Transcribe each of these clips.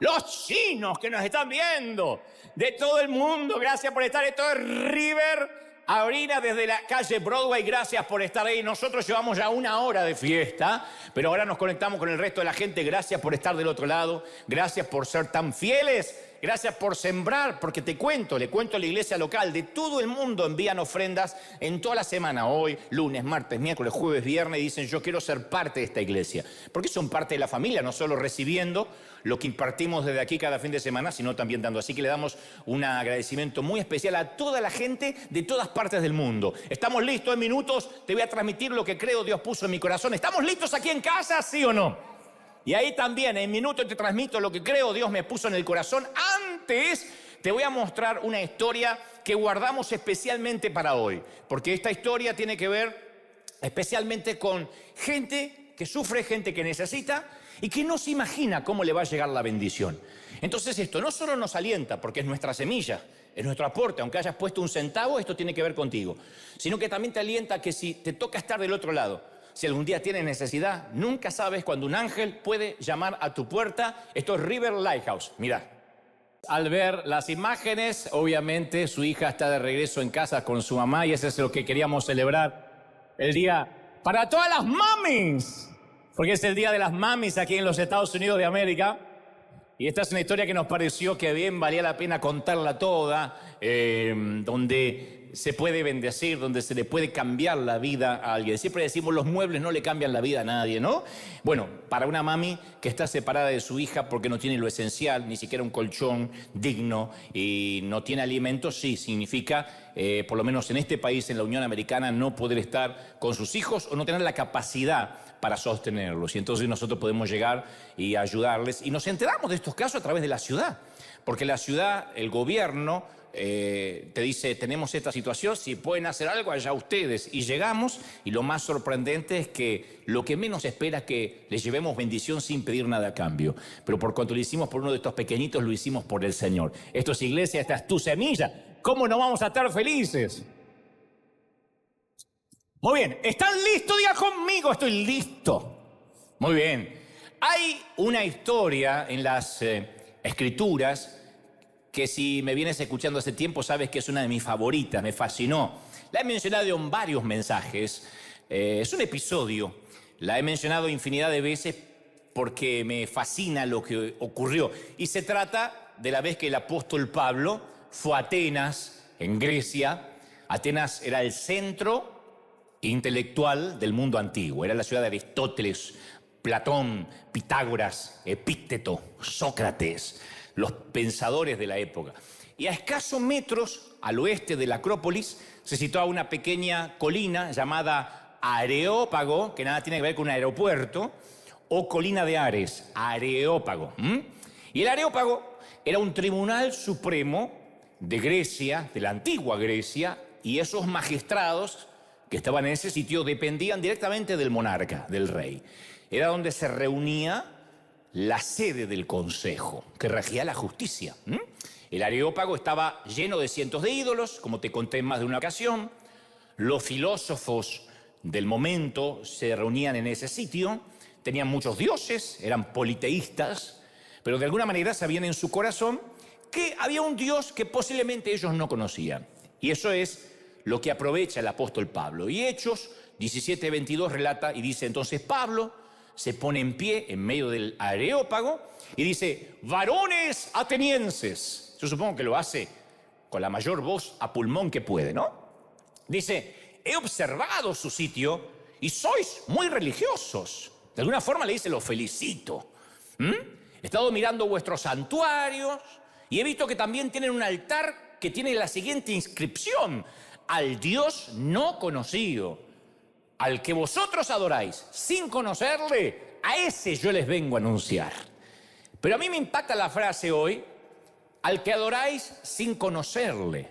los chinos que nos están viendo, de todo el mundo, gracias por estar. Esto es River Arena desde la calle Broadway, gracias por estar ahí. Nosotros llevamos ya 1 hora de fiesta, pero ahora nos conectamos con el resto de la gente. Gracias por estar del otro lado, gracias por ser tan fieles. Gracias por sembrar, porque le cuento a la iglesia local, de todo el mundo envían ofrendas en toda la semana, hoy, lunes, martes, miércoles, jueves, viernes, y dicen yo quiero ser parte de esta iglesia, porque son parte de la familia, no solo recibiendo lo que impartimos desde aquí cada fin de semana, sino también dando. Así que le damos un agradecimiento muy especial a toda la gente de todas partes del mundo. Estamos listos, en minutos te voy a transmitir lo que creo Dios puso en mi corazón. ¿Estamos listos aquí en casa, sí o no? Y ahí también, en minutos te transmito lo que creo Dios me puso en el corazón. Antes te voy a mostrar una historia que guardamos especialmente para hoy, porque esta historia tiene que ver especialmente con gente que sufre, gente que necesita y que no se imagina cómo le va a llegar la bendición. Entonces esto no solo nos alienta, porque es nuestra semilla, es nuestro aporte, aunque hayas puesto 1 centavo, esto tiene que ver contigo, sino que también te alienta que si te toca estar del otro lado, si algún día tienes necesidad, nunca sabes cuando un ángel puede llamar a tu puerta. Esto es River Lighthouse. Mira. Al ver las imágenes, obviamente su hija está de regreso en casa con su mamá y eso es lo que queríamos celebrar. El día para todas las mamis, porque es el día de las mamis aquí en los Estados Unidos de América. Y esta es una historia que nos pareció que bien valía la pena contarla toda, donde se puede bendecir, donde se le puede cambiar la vida a alguien. Siempre decimos, los muebles no le cambian la vida a nadie, ¿no? Bueno, para una mami que está separada de su hija porque no tiene lo esencial, ni siquiera un colchón digno y no tiene alimentos, sí, significa, por lo menos en este país, en la Unión Americana, no poder estar con sus hijos o no tener la capacidad para sostenerlos. Y entonces nosotros podemos llegar y ayudarles. Y nos enteramos de estos casos a través de la ciudad. Porque la ciudad, el gobierno, te dice, tenemos esta situación, si pueden hacer algo, allá ustedes. Y llegamos, y lo más sorprendente es que lo que menos espera es que les llevemos bendición sin pedir nada a cambio. Pero por cuanto lo hicimos por uno de estos pequeñitos, lo hicimos por el Señor. Esto es iglesia, esta es tu semilla. ¿Cómo no vamos a estar felices? Muy bien, ¿están listos? Diga conmigo, estoy listo. Muy bien. Hay una historia en las Escrituras que si me vienes escuchando hace tiempo sabes que es una de mis favoritas, me fascinó. La he mencionado en varios mensajes, es un episodio, la he mencionado infinidad de veces porque me fascina lo que ocurrió. Y se trata de la vez que el apóstol Pablo fue a Atenas, en Grecia. Atenas era el centro intelectual del mundo antiguo, era la ciudad de Aristóteles, Platón, Pitágoras, Epícteto, Sócrates, los pensadores de la época. Y a escasos metros al oeste de la Acrópolis se situaba una pequeña colina llamada Areópago, que nada tiene que ver con un aeropuerto, o colina de Ares, Areópago. Y el Areópago era un tribunal supremo de Grecia, de la antigua Grecia, y esos magistrados que estaban en ese sitio dependían directamente del monarca, del rey. Era donde se reunía la sede del consejo, que regía la justicia. El Areópago estaba lleno de cientos de ídolos, como te conté en más de una ocasión. Los filósofos del momento se reunían en ese sitio, tenían muchos dioses, eran politeístas, pero de alguna manera sabían en su corazón que había un Dios que posiblemente ellos no conocían. Y eso es lo que aprovecha el apóstol Pablo. Y Hechos 17:22 relata y dice, entonces Pablo se pone en pie en medio del Areópago y dice, varones atenienses. Yo supongo que lo hace con la mayor voz a pulmón que puede, ¿no? Dice, he observado su sitio y sois muy religiosos. De alguna forma le dice, los felicito. He estado mirando vuestros santuarios y he visto que también tienen un altar que tiene la siguiente inscripción: al Dios no conocido, al que vosotros adoráis sin conocerle, a ese yo les vengo a anunciar. Pero a mí me impacta la frase hoy, al que adoráis sin conocerle.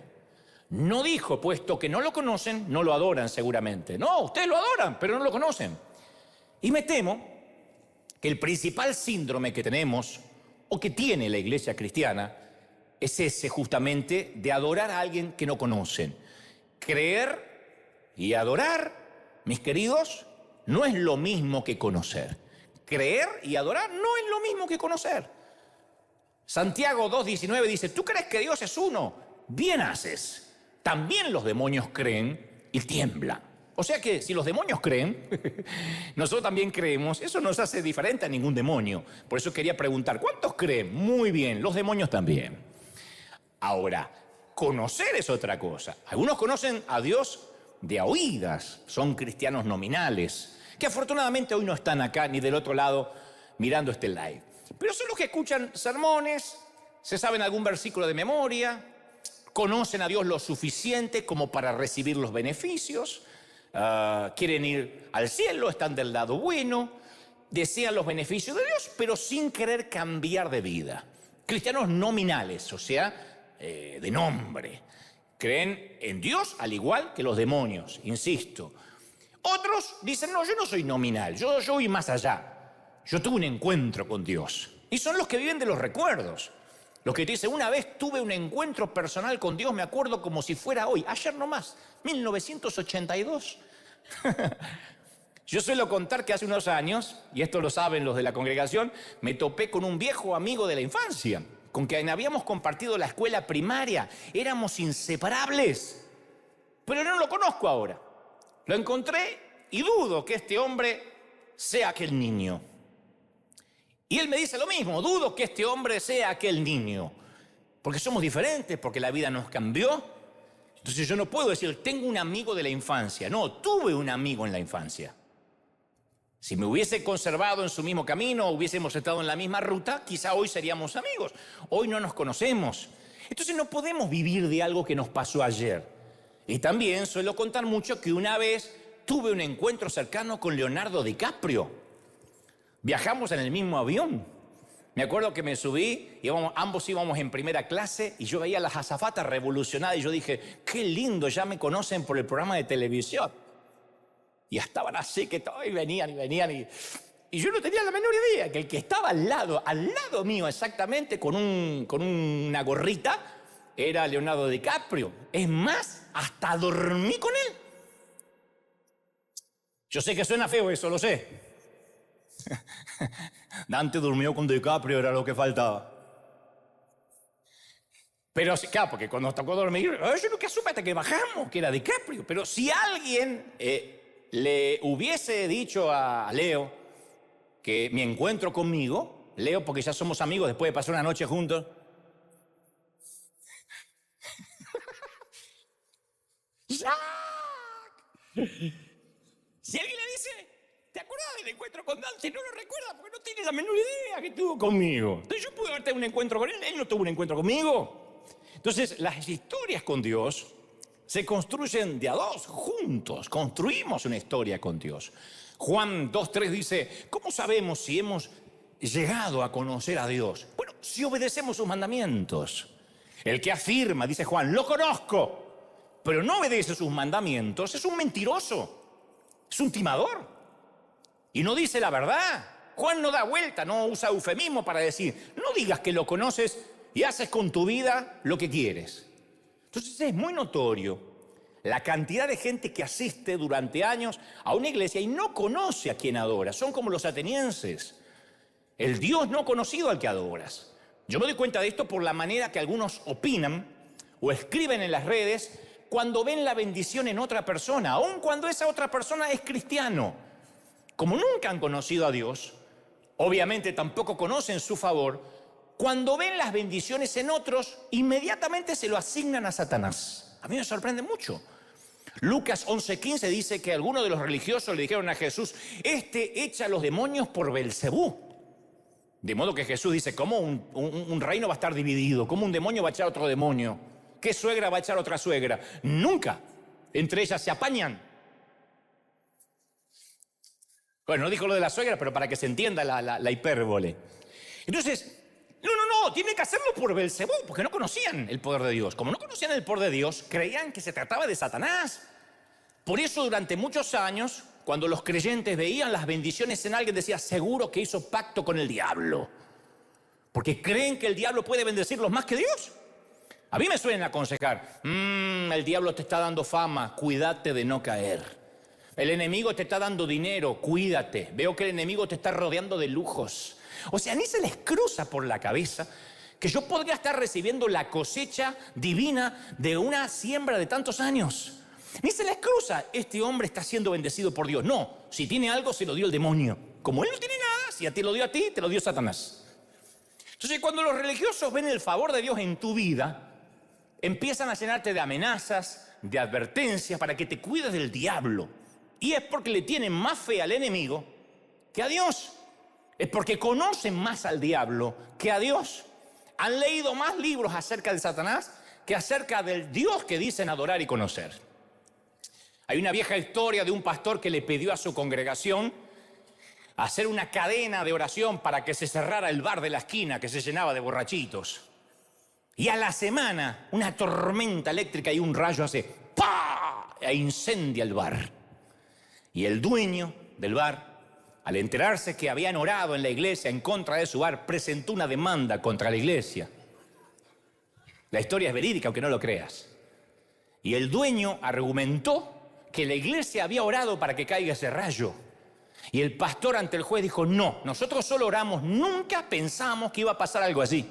No dijo, puesto que no lo conocen, no lo adoran seguramente. No, ustedes lo adoran, pero no lo conocen. Y me temo que el principal síndrome que tenemos, o que tiene la iglesia cristiana, es ese justamente de adorar a alguien que no conocen. Creer y adorar, mis queridos, no es lo mismo que conocer. Creer y adorar no es lo mismo que conocer. Santiago 2:19 dice, ¿tú crees que Dios es uno? Bien haces. También los demonios creen y tiemblan. O sea que si los demonios creen, nosotros también creemos. Eso nos hace diferente a ningún demonio. Por eso quería preguntar, ¿cuántos creen? Muy bien, los demonios también. Ahora, conocer es otra cosa. Algunos conocen a Dios de a oídas, son cristianos nominales, que afortunadamente hoy no están acá ni del otro lado mirando este live. Pero son los que escuchan sermones, se saben algún versículo de memoria, conocen a Dios lo suficiente como para recibir los beneficios, quieren ir al cielo, están del lado bueno, desean los beneficios de Dios, pero sin querer cambiar de vida. Cristianos nominales, o sea, de nombre. Creen en Dios al igual que los demonios, insisto. Otros dicen, no, yo no soy nominal, yo voy más allá. Yo tuve un encuentro con Dios. Y son los que viven de los recuerdos. Los que te dicen, una vez tuve un encuentro personal con Dios, me acuerdo como si fuera hoy, ayer nomás, 1982. Yo suelo contar que hace unos años, y esto lo saben los de la congregación, me topé con un viejo amigo de la infancia, con quien habíamos compartido la escuela primaria. Éramos inseparables. Pero no lo conozco ahora. Lo encontré y dudo que este hombre sea aquel niño. Y él me dice lo mismo, dudo que este hombre sea aquel niño. Porque somos diferentes, porque la vida nos cambió. Entonces yo no puedo decir, tengo un amigo de la infancia. No, tuve un amigo en la infancia. Si me hubiese conservado en su mismo camino, hubiésemos estado en la misma ruta, quizá hoy seríamos amigos. Hoy no nos conocemos. Entonces no podemos vivir de algo que nos pasó ayer. Y también suelo contar mucho que una vez tuve un encuentro cercano con Leonardo DiCaprio. Viajamos en el mismo avión. Me acuerdo que me subí, ambos íbamos en primera clase y yo veía a las azafatas revolucionadas y yo dije, qué lindo, ya me conocen por el programa de televisión. Y estaban así que todos venían y yo no tenía la menor idea que el que estaba al lado mío exactamente con una gorrita era Leonardo DiCaprio. Es más, hasta dormí con él. Yo sé que suena feo eso, lo sé. Dante durmió con DiCaprio, era lo que faltaba. Pero claro, porque cuando nos tocó dormir, yo nunca supe hasta que bajamos que era DiCaprio. Pero si alguien le hubiese dicho a Leo que mi encuentro conmigo, Leo, porque ya somos amigos después de pasar una noche juntos. Si alguien le dice, ¿te acuerdas del encuentro con Dante? No lo recuerda porque no tiene la menor idea que tuvo conmigo. Entonces yo pude haber tenido un encuentro con él, él no tuvo un encuentro conmigo. Entonces las historias con Dios se construyen de a dos, juntos. Construimos una historia con Dios. Juan 2:3 dice, ¿cómo sabemos si hemos llegado a conocer a Dios? Bueno, si obedecemos sus mandamientos. El que afirma, dice Juan, lo conozco, pero no obedece sus mandamientos, es un mentiroso, es un timador. Y no dice la verdad. Juan no da vuelta, no usa eufemismo para decir, no digas que lo conoces y haces con tu vida lo que quieres. Entonces es muy notorio la cantidad de gente que asiste durante años a una iglesia y no conoce a quien adora. Son como los atenienses. El Dios no conocido al que adoras. Yo me doy cuenta de esto por la manera que algunos opinan o escriben en las redes cuando ven la bendición en otra persona, aun cuando esa otra persona es cristiano. Como nunca han conocido a Dios, obviamente tampoco conocen su favor, cuando ven las bendiciones en otros, inmediatamente se lo asignan a Satanás. A mí me sorprende mucho. Lucas 11:15 dice que algunos de los religiosos le dijeron a Jesús, este echa a los demonios por Belcebú. De modo que Jesús dice, ¿cómo un reino va a estar dividido? ¿Cómo un demonio va a echar a otro demonio? ¿Qué suegra va a echar a otra suegra? Nunca. Entre ellas se apañan. Bueno, no dijo lo de la suegra, pero para que se entienda la hipérbole. Entonces, no, tiene que hacerlo por Belcebú, porque no conocían el poder de Dios. Como no conocían el poder de Dios, creían que se trataba de Satanás. Por eso durante muchos años, cuando los creyentes veían las bendiciones en alguien, decían, seguro que hizo pacto con el diablo. Porque creen que el diablo puede bendecirlos más que Dios. A mí me suelen aconsejar, el diablo te está dando fama, cuídate de no caer. El enemigo te está dando dinero, cuídate. Veo que el enemigo te está rodeando de lujos. O sea, ni se les cruza por la cabeza que yo podría estar recibiendo la cosecha divina de una siembra de tantos años. Ni se les cruza, este hombre está siendo bendecido por Dios. No, si tiene algo se lo dio el demonio. Como él no tiene nada, si a ti lo dio a ti, te lo dio Satanás. Entonces cuando los religiosos ven el favor de Dios en tu vida, empiezan a llenarte de amenazas, de advertencias para que te cuides del diablo. Y es porque le tienen más fe al enemigo que a Dios. Es porque conocen más al diablo que a Dios. Han leído más libros acerca de Satanás que acerca del Dios que dicen adorar y conocer. Hay una vieja historia de un pastor que le pidió a su congregación hacer una cadena de oración para que se cerrara el bar de la esquina que se llenaba de borrachitos. Y a la semana, una tormenta eléctrica y un rayo hace ¡pah! E incendia el bar. Y el dueño del bar, al enterarse que habían orado en la iglesia en contra de su bar, presentó una demanda contra la iglesia. La historia es verídica, aunque no lo creas. Y el dueño argumentó que la iglesia había orado para que caiga ese rayo. Y el pastor ante el juez dijo, no, nosotros solo oramos, nunca pensamos que iba a pasar algo así.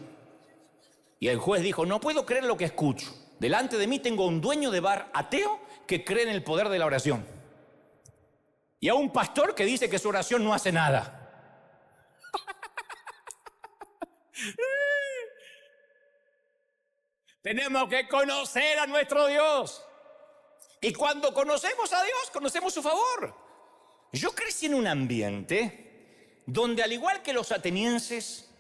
Y el juez dijo, no puedo creer lo que escucho. Delante de mí tengo un dueño de bar ateo que cree en el poder de la oración. Y a un pastor que dice que su oración no hace nada. Tenemos que conocer a nuestro Dios. Y cuando conocemos a Dios, conocemos su favor. Yo crecí en un ambiente donde, al igual que los atenienses,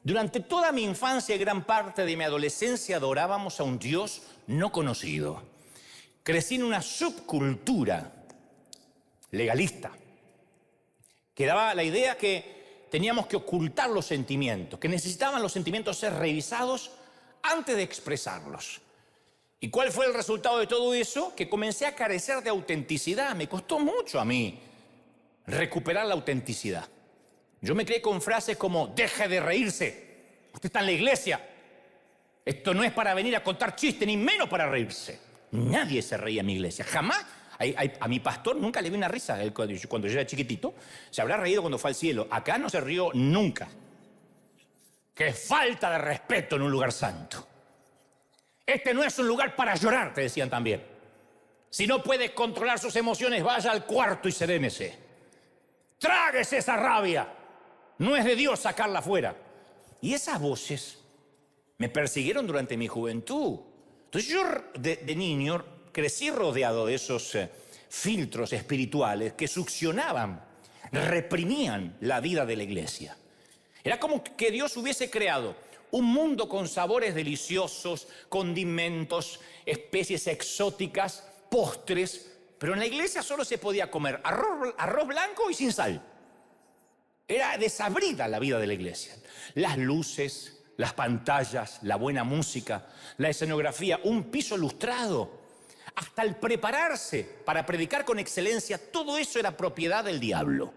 durante toda mi infancia y gran parte de mi adolescencia adorábamos a un Dios no conocido. Crecí en una subcultura legalista que daba la idea que teníamos que ocultar los sentimientos, que necesitaban los sentimientos ser revisados antes de expresarlos. ¿Y cuál fue el resultado de todo eso? Que comencé a carecer de autenticidad. Me costó mucho a mí recuperar la autenticidad. Yo me crié con frases como, deje de reírse, usted está en la iglesia, esto no es para venir a contar chistes, ni menos para reírse. Nadie se reía en mi iglesia, jamás. A mi pastor nunca le vi una risa. Él, cuando yo era chiquitito, se habrá reído cuando fue al cielo. Acá no se rió nunca. ¡Qué falta de respeto en un lugar santo! Este no es un lugar para llorar, te decían también. Si no puede controlar sus emociones, vaya al cuarto y serénese. Tráguese esa rabia. No es de Dios sacarla fuera. Y esas voces me persiguieron durante mi juventud. Entonces yo de niño crecí rodeado de esos filtros espirituales que succionaban, reprimían la vida de la iglesia. Era como que Dios hubiese creado un mundo con sabores deliciosos, condimentos, especies exóticas, postres, pero en la iglesia solo se podía comer arroz blanco y sin sal. Era desabrida la vida de la iglesia. Las luces, las pantallas, la buena música, la escenografía, un piso lustrado, hasta el prepararse para predicar con excelencia, todo eso era propiedad del diablo.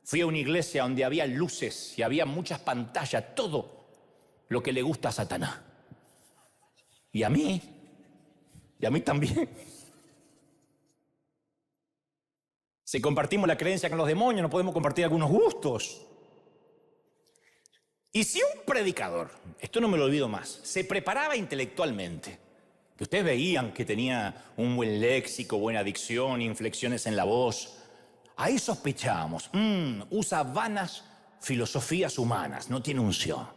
Fui a una iglesia donde había luces y había muchas pantallas, todo lo que le gusta a Satanás. Y a mí también. Si compartimos la creencia con los demonios, no podemos compartir algunos gustos. Y si un predicador, esto no me lo olvido más, se preparaba intelectualmente, que ustedes veían que tenía un buen léxico, buena dicción, inflexiones en la voz, ahí sospechábamos, usa vanas filosofías humanas, no tiene unción.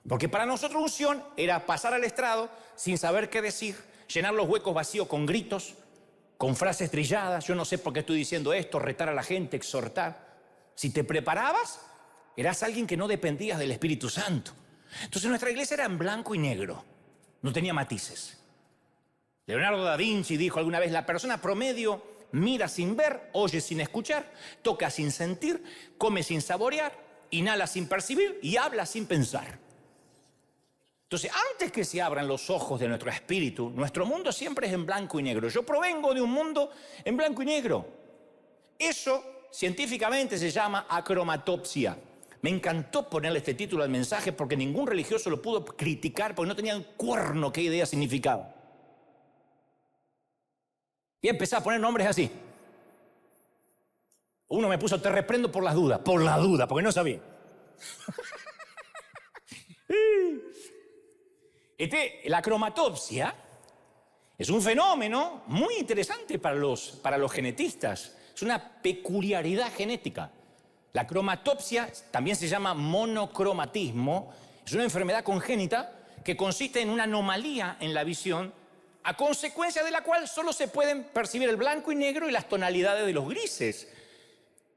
Porque para nosotros unción era pasar al estrado sin saber qué decir, llenar los huecos vacíos con gritos, con frases trilladas, yo no sé por qué estoy diciendo esto, retar a la gente, exhortar. Si te preparabas, eras alguien que no dependías del Espíritu Santo. Entonces nuestra iglesia era en blanco y negro, no tenía matices. Leonardo da Vinci dijo alguna vez, la persona promedio mira sin ver, oye sin escuchar, toca sin sentir, come sin saborear, inhala sin percibir y habla sin pensar. Entonces, antes que se abran los ojos de nuestro espíritu, nuestro mundo siempre es en blanco y negro. Yo provengo de un mundo en blanco y negro. Eso científicamente se llama acromatopsia. Me encantó ponerle este título al mensaje porque ningún religioso lo pudo criticar porque no tenían cuerno qué idea significaba. Y empecé a poner nombres así. Uno me puso, te reprendo por la duda, porque no sabía. La cromatopsia es un fenómeno muy interesante para los genetistas. Es una peculiaridad genética. La cromatopsia también se llama monocromatismo. Es una enfermedad congénita que consiste en una anomalía en la visión, a consecuencia de la cual solo se pueden percibir el blanco y negro y las tonalidades de los grises,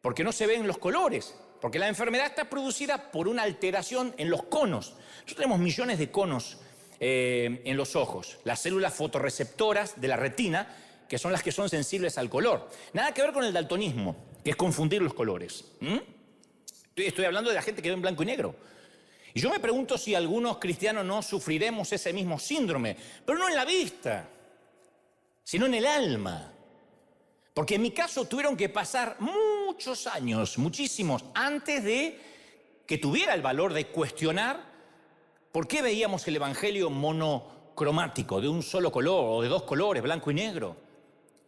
porque no se ven los colores, porque la enfermedad está producida por una alteración en los conos. Nosotros tenemos millones de conos en los ojos, las células fotorreceptoras de la retina, que son las que son sensibles al color. Nada que ver con el daltonismo, que es confundir los colores. Estoy hablando de la gente que ve en blanco y negro. Y yo me pregunto si algunos cristianos no sufriremos ese mismo síndrome, pero no en la vista, sino en el alma. Porque en mi caso tuvieron que pasar muchos años, muchísimos, antes de que tuviera el valor de cuestionar por qué veíamos el evangelio monocromático, de un solo color o de dos colores, blanco y negro.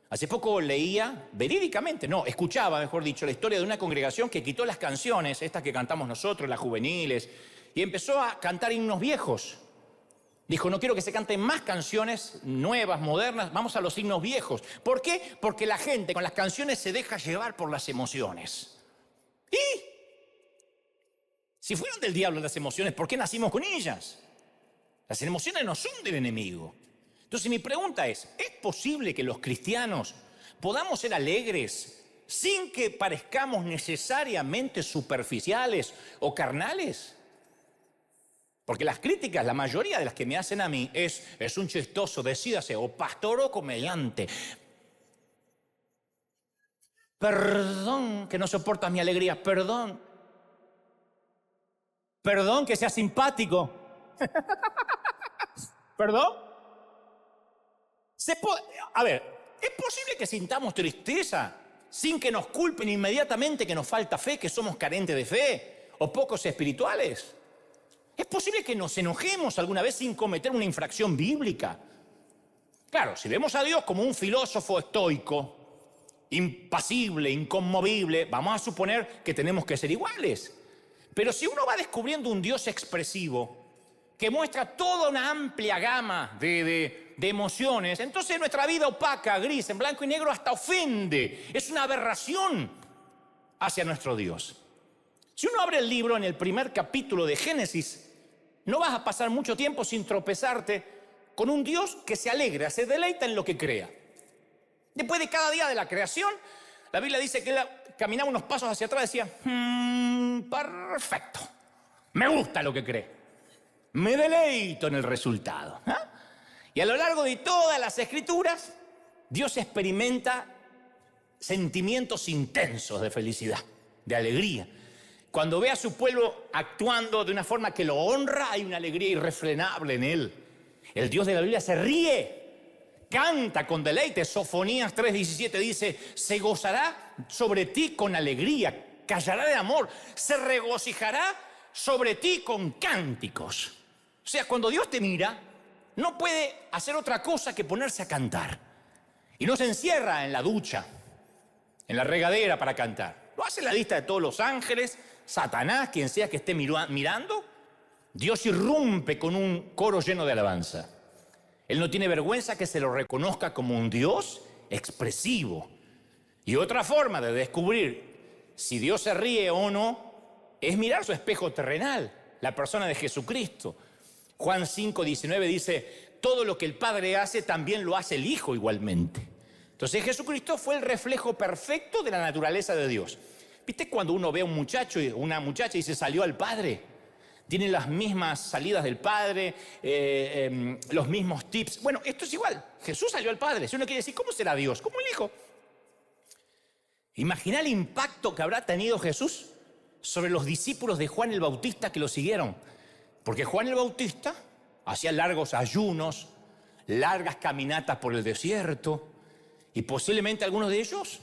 Hace poco leía, verídicamente, no, escuchaba, mejor dicho, la historia de una congregación que quitó las canciones, estas que cantamos nosotros, las juveniles, y empezó a cantar himnos viejos. Dijo, no quiero que se canten más canciones nuevas, modernas, vamos a los himnos viejos. ¿Por qué? Porque la gente con las canciones se deja llevar por las emociones. ¿Y? Si fueron del diablo las emociones, ¿por qué nacimos con ellas? Las emociones no son del enemigo. Entonces mi pregunta ¿es posible que los cristianos podamos ser alegres sin que parezcamos necesariamente superficiales o carnales? Porque las críticas, la mayoría de las que me hacen a mí es un chistoso, decídase, o pastor o comediante. Perdón que no soportas mi alegría, perdón. Perdón que sea simpático. ¿Perdón? A ver, ¿es posible que sintamos tristeza sin que nos culpen inmediatamente que nos falta fe, que somos carentes de fe o pocos espirituales? ¿Es posible que nos enojemos alguna vez sin cometer una infracción bíblica? Claro, si vemos a Dios como un filósofo estoico, impasible, inconmovible, vamos a suponer que tenemos que ser iguales. Pero si uno va descubriendo un Dios expresivo, que muestra toda una amplia gama de emociones, entonces nuestra vida opaca, gris, en blanco y negro, hasta ofende. Es una aberración hacia nuestro Dios. Si uno abre el libro en el primer capítulo de Génesis, no vas a pasar mucho tiempo sin tropezarte con un Dios que se alegra, se deleita en lo que crea. Después de cada día de la creación, la Biblia dice que él caminaba unos pasos hacia atrás y decía, perfecto, me gusta lo que cree, me deleito en el resultado. Y a lo largo de todas las escrituras, Dios experimenta sentimientos intensos de felicidad, de alegría. Cuando ve a su pueblo actuando de una forma que lo honra, hay una alegría irrefrenable en él. El Dios de la Biblia se ríe, canta con deleite. Sofonías 3:17 dice, se gozará sobre ti con alegría, callará de amor, se regocijará sobre ti con cánticos. O sea, cuando Dios te mira, no puede hacer otra cosa que ponerse a cantar. Y no se encierra en la ducha, en la regadera para cantar. Lo hace en la vista de todos los ángeles, Satanás, quien sea que esté mirando. Dios irrumpe con un coro lleno de alabanza. Él no tiene vergüenza que se lo reconozca como un Dios expresivo. Y otra forma de descubrir si Dios se ríe o no es mirar su espejo terrenal, la persona de Jesucristo. Juan 5:19 dice, todo lo que el Padre hace también lo hace el Hijo igualmente. Entonces Jesucristo fue el reflejo perfecto de la naturaleza de Dios. ¿Viste cuando uno ve a un muchacho y una muchacha y se salió al Padre? Tiene las mismas salidas del Padre, los mismos tips. Bueno, esto es igual. Jesús salió al Padre. Si uno quiere decir, ¿cómo será Dios? Como el Hijo. Imagina el impacto que habrá tenido Jesús sobre los discípulos de Juan el Bautista que lo siguieron. Porque Juan el Bautista hacía largos ayunos, largas caminatas por el desierto, y posiblemente algunos de ellos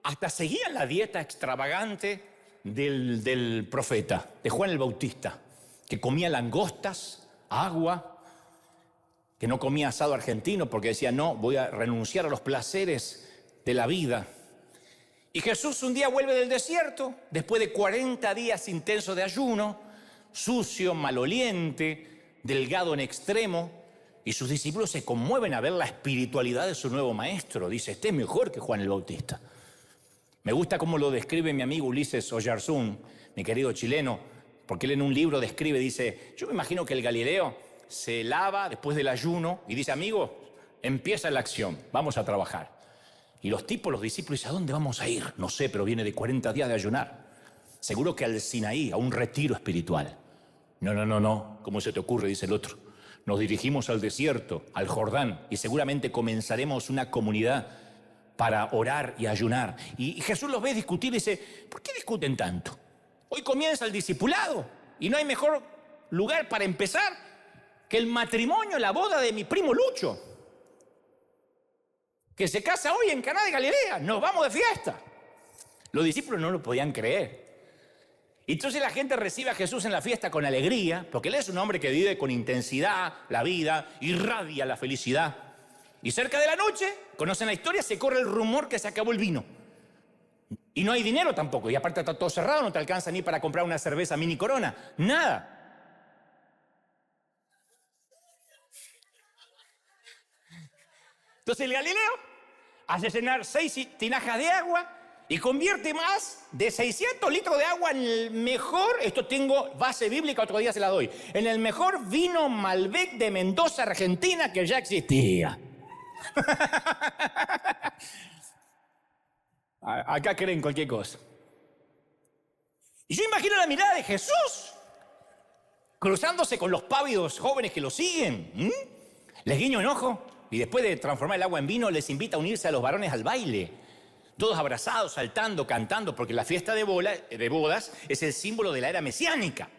hasta seguían la dieta extravagante del profeta, de Juan el Bautista, que comía langostas, agua, que no comía asado argentino porque decía, no, voy a renunciar a los placeres de la vida. Y Jesús un día vuelve del desierto, después de 40 días intensos de ayuno, sucio, maloliente, delgado en extremo, y sus discípulos se conmueven a ver la espiritualidad de su nuevo maestro. Dice, este es mejor que Juan el Bautista. Me gusta cómo lo describe mi amigo Ulises Oyarzún, mi querido chileno, porque él en un libro describe, dice, yo me imagino que el Galileo se lava después del ayuno y dice, amigo, empieza la acción, vamos a trabajar. Y los discípulos dicen, ¿a dónde vamos a ir? No sé, pero viene de 40 días de ayunar. Seguro que al Sinaí, a un retiro espiritual. No, ¿cómo se te ocurre? Dice el otro. Nos dirigimos al desierto, al Jordán, y seguramente comenzaremos una comunidad para orar y ayunar. Y Jesús los ve discutir y dice, ¿por qué discuten tanto? Hoy comienza el discipulado y no hay mejor lugar para empezar que el matrimonio, la boda de mi primo Lucho, que se casa hoy en Caná de Galilea. Nos vamos de fiesta. Los discípulos no lo podían creer. Entonces la gente recibe a Jesús en la fiesta con alegría, porque él es un hombre que vive con intensidad la vida, irradia la felicidad. Y cerca de la noche, conocen la historia, se corre el rumor que se acabó el vino. Y no hay dinero tampoco, y aparte está todo cerrado, no te alcanza ni para comprar una cerveza Mini Corona, nada. Entonces el Galileo hace llenar 6 tinajas de agua y convierte más de 600 litros de agua en el mejor, esto tengo base bíblica, otro día se la doy, en el mejor vino Malbec de Mendoza, Argentina, que ya existía. Acá creen cualquier cosa. Y yo imagino la mirada de Jesús cruzándose con los pávidos jóvenes que lo siguen. Les guiño un ojo y después de transformar el agua en vino les invita a unirse a los varones al baile. Todos abrazados, saltando, cantando, porque la fiesta de bodas es el símbolo de la era mesiánica.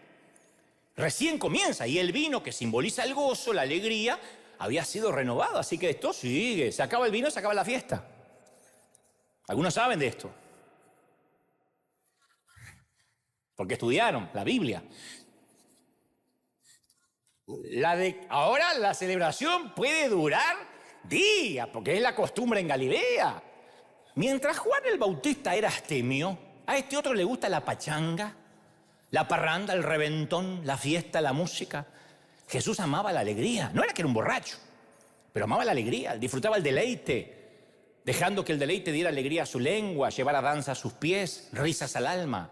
Recién comienza y el vino, que simboliza el gozo, la alegría, había sido renovado. Así que esto sigue. Se acaba el vino, se acaba la fiesta. Algunos saben de esto, porque estudiaron la Biblia. Ahora la celebración puede durar días, porque es la costumbre en Galilea. Mientras Juan el Bautista era astemio, a este otro le gusta la pachanga, la parranda, el reventón, la fiesta, la música. Jesús amaba la alegría. No era que era un borracho, pero amaba la alegría, disfrutaba el deleite, dejando que el deleite diera alegría a su lengua, llevara danza a sus pies, risas al alma.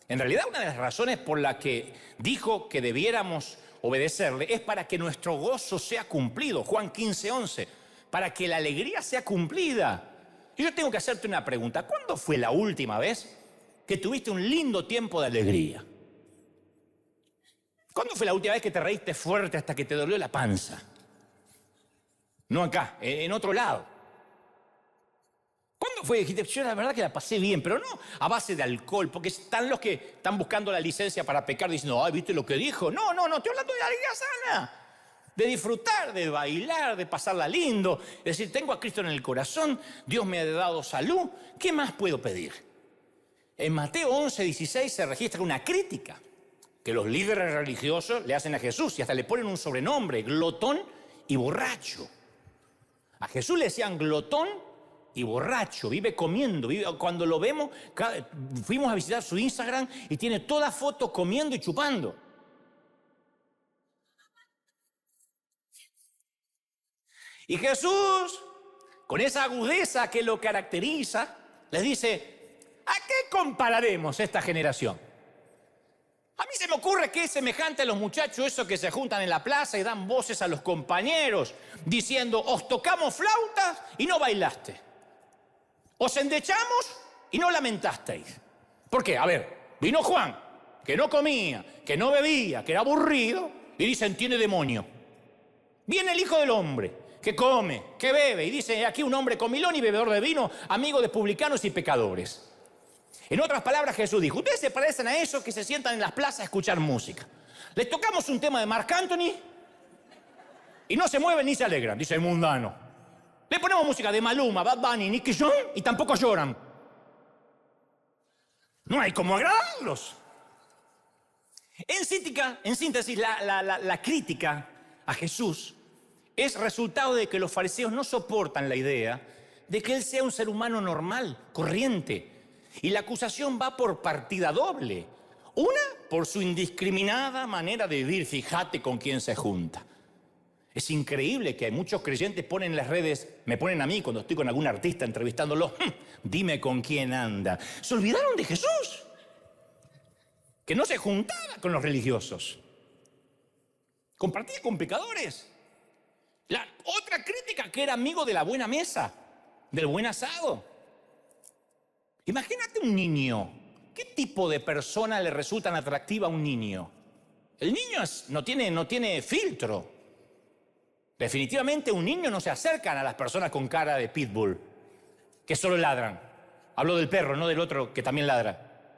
En realidad, una de las razones por la que dijo que debiéramos obedecerle es para que nuestro gozo sea cumplido. Juan 15:11, para que la alegría sea cumplida. Y yo tengo que hacerte una pregunta. ¿Cuándo fue la última vez que tuviste un lindo tiempo de alegría? ¿Cuándo fue la última vez que te reíste fuerte hasta que te dolió la panza? No acá, en otro lado. ¿Cuándo fue que dijiste, yo la verdad que la pasé bien, pero no a base de alcohol? Porque están los que están buscando la licencia para pecar diciendo, ay, ¿viste lo que dijo? No, estoy hablando de alegría sana. De disfrutar, de bailar, de pasarla lindo. Es decir, tengo a Cristo en el corazón, Dios me ha dado salud, ¿qué más puedo pedir? En Mateo 11:16 se registra una crítica que los líderes religiosos le hacen a Jesús y hasta le ponen un sobrenombre, glotón y borracho. A Jesús le decían glotón y borracho, vive comiendo, cuando lo vemos, fuimos a visitar su Instagram y tiene toda foto comiendo y chupando. Y Jesús, con esa agudeza que lo caracteriza, les dice, ¿a qué compararemos esta generación? A mí se me ocurre que es semejante a los muchachos esos que se juntan en la plaza y dan voces a los compañeros, diciendo, os tocamos flautas y no bailaste. Os endechamos y no lamentasteis. ¿Por qué? A ver, vino Juan, que no comía, que no bebía, que era aburrido, y dicen, tiene demonio. Viene el Hijo del Hombre, que come, que bebe, y dice, aquí un hombre comilón y bebedor de vino, amigo de publicanos y pecadores. En otras palabras, Jesús dijo, ustedes se parecen a esos que se sientan en las plazas a escuchar música. Les tocamos un tema de Marc Anthony y no se mueven ni se alegran, dice el mundano. Le ponemos música de Maluma, Bad Bunny, Nicky Jam y tampoco lloran. No hay cómo agradarlos. En síntesis, la crítica a Jesús es resultado de que los fariseos no soportan la idea de que él sea un ser humano normal, corriente. Y la acusación va por partida doble. Una, por su indiscriminada manera de vivir. Fíjate con quién se junta. Es increíble que muchos creyentes ponen en las redes, me ponen a mí cuando estoy con algún artista entrevistándolo, dime con quién anda. Se olvidaron de Jesús, que no se juntaba con los religiosos, compartía con pecadores. La otra crítica, que era amigo de la buena mesa, del buen asado. Imagínate un niño. ¿Qué tipo de persona le resulta atractiva a un niño? El niño no tiene filtro. Definitivamente un niño no se acercan a las personas con cara de pitbull, que solo ladran. Hablo del perro, no del otro que también ladra.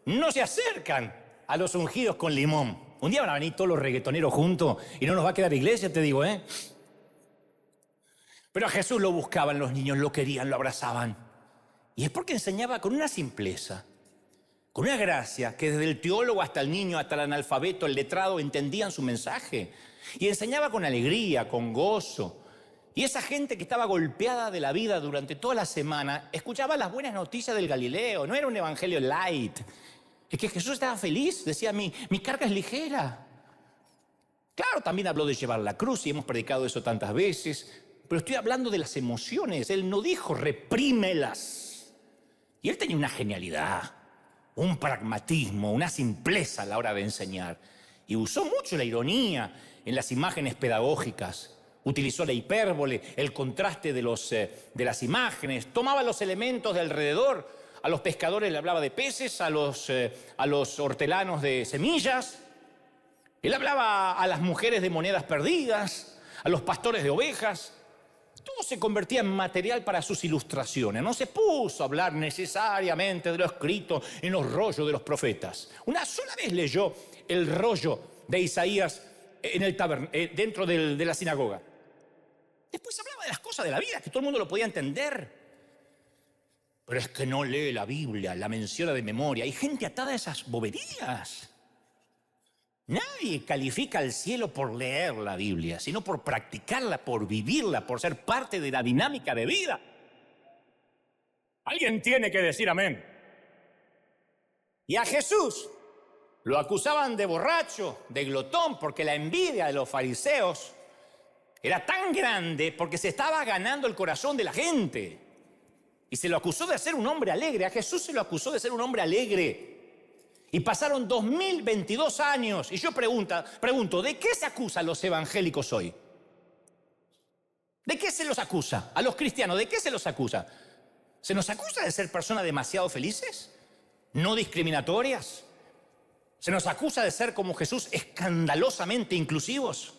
No se acercan a los ungidos con limón. Un día van a venir todos los reggaetoneros juntos y no nos va a quedar iglesia, te digo, ¿eh? Pero a Jesús lo buscaban los niños, lo querían, lo abrazaban. Y es porque enseñaba con una simpleza, con una gracia, que desde el teólogo hasta el niño, hasta el analfabeto, el letrado, entendían su mensaje. Y enseñaba con alegría, con gozo. Y esa gente que estaba golpeada de la vida durante toda la semana, escuchaba las buenas noticias del Galileo. No era un evangelio light. Es que Jesús estaba feliz, decía, mi carga es ligera. Claro, también habló de llevar la cruz y hemos predicado eso tantas veces. Pero estoy hablando de las emociones. Él no dijo reprímelas. Y él tenía una genialidad, un pragmatismo, una simpleza a la hora de enseñar. Y usó mucho la ironía en las imágenes pedagógicas. Utilizó la hipérbole, el contraste de las imágenes. Tomaba los elementos de alrededor. A los pescadores le hablaba de peces, a los hortelanos de semillas. Él hablaba a las mujeres de monedas perdidas, a los pastores de ovejas. Todo se convertía en material para sus ilustraciones. No se puso a hablar necesariamente de lo escrito en los rollos de los profetas. Una sola vez leyó el rollo de Isaías dentro de la sinagoga. Después hablaba de las cosas de la vida, que todo el mundo lo podía entender. Pero es que no lee la Biblia, la menciona de memoria. Hay gente atada a esas boberías. Nadie califica al cielo por leer la Biblia, sino por practicarla, por vivirla, por ser parte de la dinámica de vida. Alguien tiene que decir amén. Y a Jesús lo acusaban de borracho, de glotón, porque la envidia de los fariseos era tan grande porque se estaba ganando el corazón de la gente. Y se lo acusó de ser un hombre alegre. A Jesús se lo acusó de ser un hombre alegre. Y pasaron 2022 años. Y yo pregunto, ¿de qué se acusan los evangélicos hoy? ¿De qué se los acusa? A los cristianos, ¿de qué se los acusa? ¿Se nos acusa de ser personas demasiado felices? ¿No discriminatorias? ¿Se nos acusa de ser como Jesús, escandalosamente inclusivos?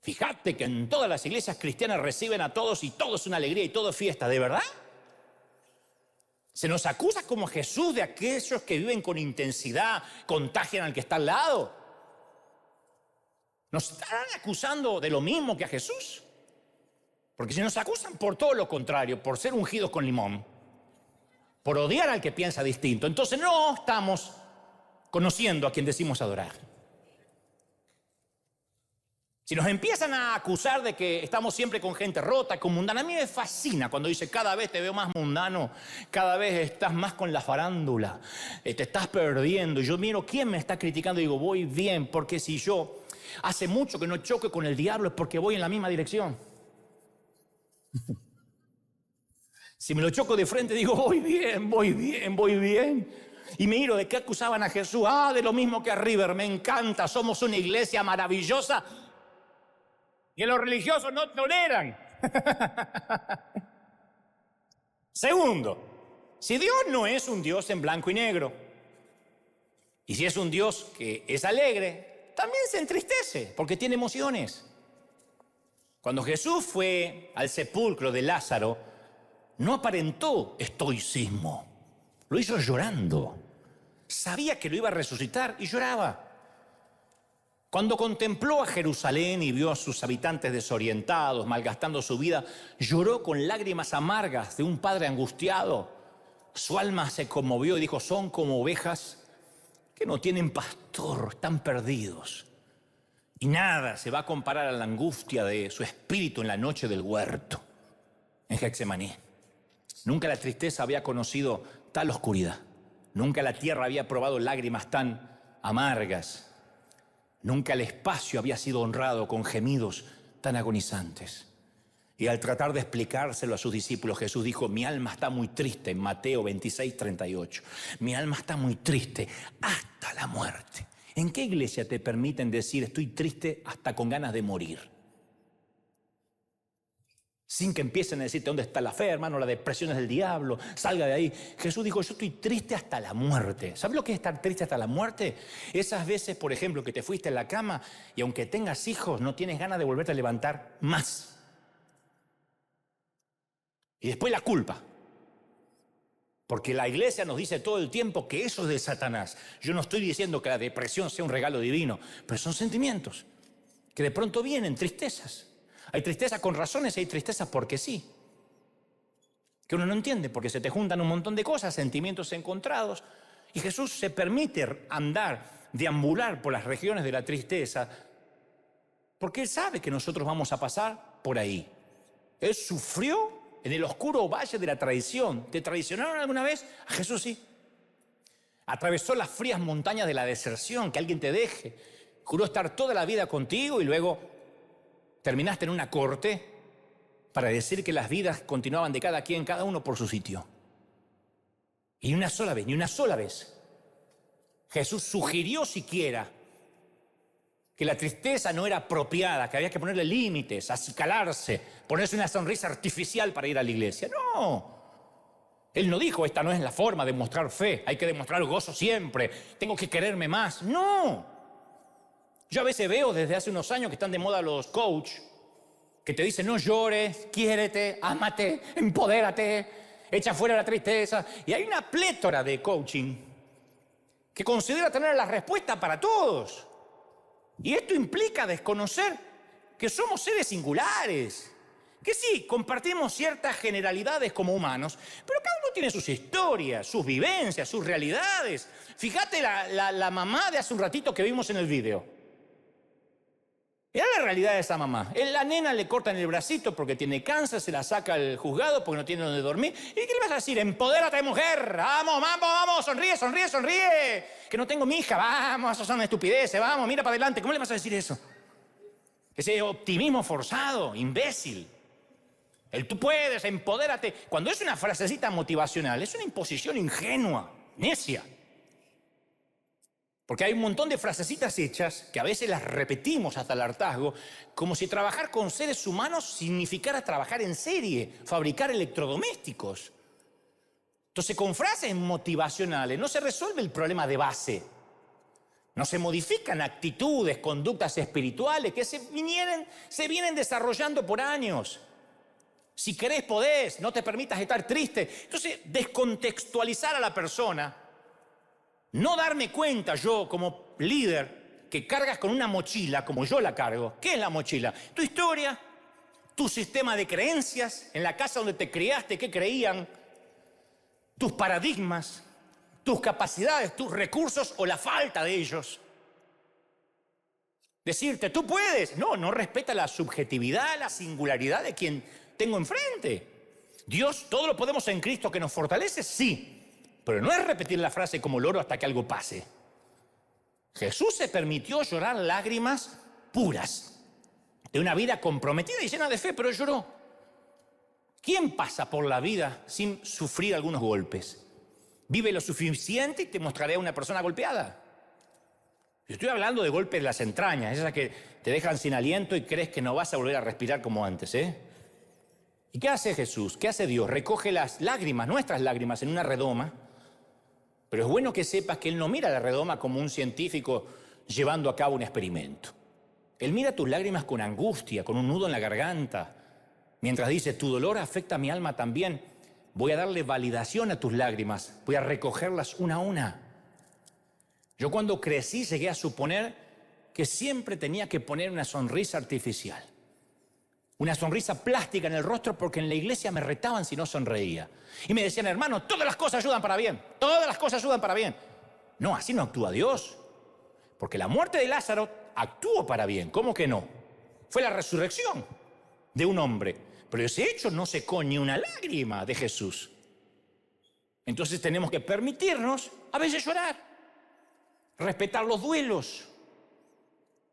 Fíjate que en todas las iglesias cristianas reciben a todos y todo es una alegría y todo es fiesta, ¿de verdad? Se nos acusa como Jesús de aquellos que viven con intensidad, contagian al que está al lado. ¿Nos estarán acusando de lo mismo que a Jesús? Porque si nos acusan por todo lo contrario, por ser ungidos con limón, por odiar al que piensa distinto, entonces no estamos conociendo a quien decimos adorar. Si nos empiezan a acusar de que estamos siempre con gente rota, con mundana, a mí me fascina cuando dice cada vez te veo más mundano, cada vez estás más con la farándula, te estás perdiendo. Y yo miro quién me está criticando y digo, voy bien, porque si yo hace mucho que no choque con el diablo es porque voy en la misma dirección. Si me lo choco de frente digo, voy bien, voy bien, voy bien. Y me miro de qué acusaban a Jesús. De lo mismo que a River, me encanta, somos una iglesia maravillosa. Y los religiosos no toleran. Segundo, si Dios no es un Dios en blanco y negro, y si es un Dios que es alegre, también se entristece, porque tiene emociones. Cuando Jesús fue al sepulcro de Lázaro, no aparentó estoicismo, lo hizo llorando. Sabía que lo iba a resucitar y lloraba. Cuando contempló a Jerusalén y vio a sus habitantes desorientados, malgastando su vida, lloró con lágrimas amargas de un padre angustiado. Su alma se conmovió y dijo, son como ovejas que no tienen pastor, están perdidos. Y nada se va a comparar a la angustia de su espíritu en la noche del huerto, en Getsemaní. Nunca la tristeza había conocido tal oscuridad. Nunca la tierra había probado lágrimas tan amargas. Nunca el espacio había sido honrado con gemidos tan agonizantes. Y al tratar de explicárselo a sus discípulos, Jesús dijo: mi alma está muy triste, en Mateo 26:38. Mi alma está muy triste hasta la muerte. ¿En qué iglesia te permiten decir estoy triste hasta con ganas de morir? Sin que empiecen a decirte dónde está la fe, hermano, la depresión es del diablo, salga de ahí. Jesús dijo: yo estoy triste hasta la muerte. ¿Sabes lo que es estar triste hasta la muerte? Esas veces, por ejemplo, que te fuiste en la cama y aunque tengas hijos, no tienes ganas de volverte a levantar más. Y después la culpa. Porque la iglesia nos dice todo el tiempo que eso es de Satanás. Yo no estoy diciendo que la depresión sea un regalo divino, pero son sentimientos que de pronto vienen, tristezas. Hay tristeza con razones y hay tristeza porque sí. Que uno no entiende porque se te juntan un montón de cosas, sentimientos encontrados. Y Jesús se permite andar, deambular por las regiones de la tristeza porque Él sabe que nosotros vamos a pasar por ahí. Él sufrió en el oscuro valle de la traición. ¿Te traicionaron alguna vez? A Jesús sí. Atravesó las frías montañas de la deserción, que alguien te deje. Juró estar toda la vida contigo y luego terminaste en una corte para decir que las vidas continuaban de cada quien, cada uno por su sitio. Y ni una sola vez, Jesús sugirió siquiera que la tristeza no era apropiada, que había que ponerle límites, acicalarse, ponerse una sonrisa artificial para ir a la iglesia. No. Él no dijo: esta no es la forma de mostrar fe, hay que demostrar gozo siempre, tengo que quererme más. No. Yo a veces veo desde hace unos años que están de moda los coach, que te dicen: no llores, quiérete, ámate, empodérate, echa fuera la tristeza. Y hay una plétora de coaching que considera tener la respuesta para todos. Y esto implica desconocer que somos seres singulares, que sí, compartimos ciertas generalidades como humanos, pero cada uno tiene sus historias, sus vivencias, sus realidades. Fíjate la mamá de hace un ratito que vimos en el video. Era la realidad de esa mamá. La nena le cortan el bracito porque tiene cáncer, se la saca al juzgado porque no tiene donde dormir. ¿Y qué le vas a decir? Empodérate, mujer. Vamos, vamos, vamos, sonríe, sonríe, sonríe. Que no tengo mi hija, vamos, eso son estupideces, vamos, mira para adelante. ¿Cómo le vas a decir eso? Ese optimismo forzado, imbécil. El tú puedes, empodérate. Cuando es una frasecita motivacional, es una imposición ingenua, necia. Porque hay un montón de frasecitas hechas que a veces las repetimos hasta el hartazgo, como si trabajar con seres humanos significara trabajar en serie, fabricar electrodomésticos. Entonces, con frases motivacionales no se resuelve el problema de base. No se modifican actitudes, conductas espirituales que se vienen desarrollando por años. Si querés, podés, no te permitas estar triste. Entonces, descontextualizar a la persona, no darme cuenta yo como líder que cargas con una mochila como yo la cargo. ¿Qué es la mochila? Tu historia, tu sistema de creencias, en la casa donde te criaste, ¿qué creían? Tus paradigmas, tus capacidades, tus recursos o la falta de ellos. Decirte, tú puedes. No respeta la subjetividad, la singularidad de quien tengo enfrente. Dios, todo lo podemos en Cristo que nos fortalece, sí. Pero no es repetir la frase como loro hasta que algo pase. Jesús se permitió llorar lágrimas puras de una vida comprometida y llena de fe, pero lloró. ¿Quién pasa por la vida sin sufrir algunos golpes? Vive lo suficiente y te mostraré a una persona golpeada. Yo estoy hablando de golpes de las entrañas, esas que te dejan sin aliento y crees que no vas a volver a respirar como antes, ¿eh? ¿Y qué hace Jesús? ¿Qué hace Dios? Recoge las lágrimas, nuestras lágrimas, en una redoma. Pero es bueno que sepas que Él no mira la redoma como un científico llevando a cabo un experimento. Él mira tus lágrimas con angustia, con un nudo en la garganta. Mientras dice, tu dolor afecta a mi alma también. Voy a darle validación a tus lágrimas. Voy a recogerlas una a una. Yo cuando crecí llegué a suponer que siempre tenía que poner una sonrisa artificial. Una sonrisa plástica en el rostro porque en la iglesia me retaban si no sonreía. Y me decían, hermano, todas las cosas ayudan para bien. Todas las cosas ayudan para bien. No, así no actúa Dios. Porque la muerte de Lázaro actuó para bien. ¿Cómo que no? Fue la resurrección de un hombre. Pero ese hecho no secó ni una lágrima de Jesús. Entonces tenemos que permitirnos a veces llorar, respetar los duelos.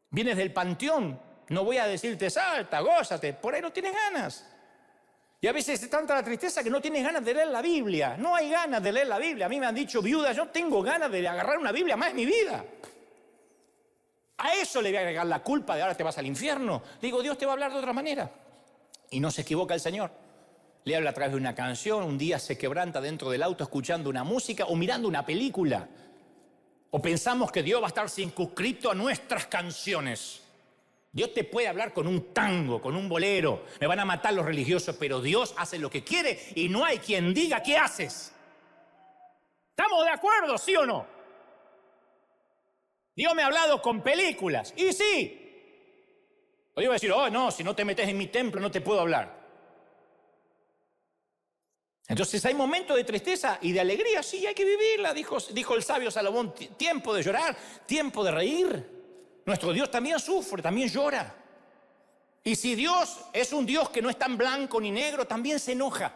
Vienes del panteón, no voy a decirte salta, gózate, por ahí no tienes ganas. Y a veces es tanta la tristeza que no tienes ganas de leer la Biblia. No hay ganas de leer la Biblia. A mí me han dicho viudas, yo tengo ganas de agarrar una Biblia más en mi vida. A eso le voy a agregar la culpa de ahora te vas al infierno. Le digo, Dios te va a hablar de otra manera. Y no se equivoca el Señor. Le habla a través de una canción, un día se quebranta dentro del auto escuchando una música o mirando una película. O pensamos que Dios va a estar circunscrito a nuestras canciones. Dios te puede hablar con un tango, con un bolero. Me van a matar los religiosos, pero Dios hace lo que quiere y no hay quien diga qué haces. ¿Estamos de acuerdo, sí o no? Dios me ha hablado con películas. Y sí. O Dios va a decir, oh no, si no te metes en mi templo no te puedo hablar. Entonces hay momentos de tristeza y de alegría, sí, hay que vivirla, dijo el sabio Salomón, tiempo de llorar, tiempo de reír. Nuestro Dios también sufre, también llora. Y si Dios es un Dios que no es tan blanco ni negro, también se enoja.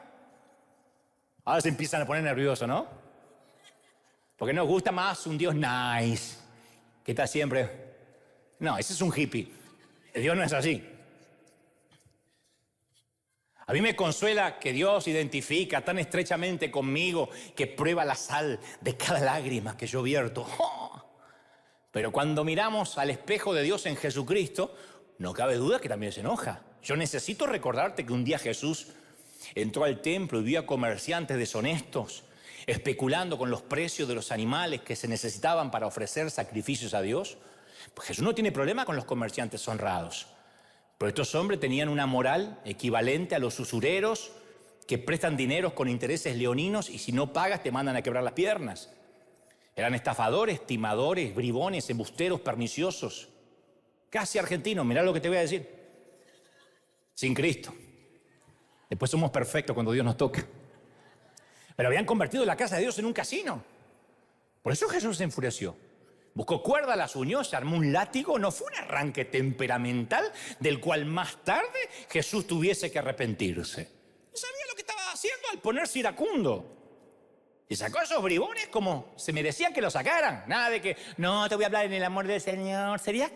Ahora se empiezan a poner nerviosos, ¿no? Porque nos gusta más un Dios nice, que está siempre... No, ese es un hippie. Dios no es así. A mí me consuela que Dios identifica tan estrechamente conmigo que prueba la sal de cada lágrima que yo vierto. ¡Oh! Pero cuando miramos al espejo de Dios en Jesucristo, no cabe duda que también se enoja. Yo necesito recordarte que un día Jesús entró al templo y vio a comerciantes deshonestos, especulando con los precios de los animales que se necesitaban para ofrecer sacrificios a Dios. Pues Jesús no tiene problema con los comerciantes honrados. Pero estos hombres tenían una moral equivalente a los usureros que prestan dineros con intereses leoninos y si no pagas te mandan a quebrar las piernas. Eran estafadores, timadores, bribones, embusteros, perniciosos. Casi argentinos, mirá lo que te voy a decir. Sin Cristo. Después somos perfectos cuando Dios nos toca. Pero habían convertido la casa de Dios en un casino. Por eso Jesús se enfureció. Buscó cuerda, las unió, se armó un látigo. No fue un arranque temperamental del cual más tarde Jesús tuviese que arrepentirse. No sabía lo que estaba haciendo al ponerse iracundo. Y sacó a esos bribones como se merecían que lo sacaran. Nada de que, no, te voy a hablar en el amor del Señor. ¿Sería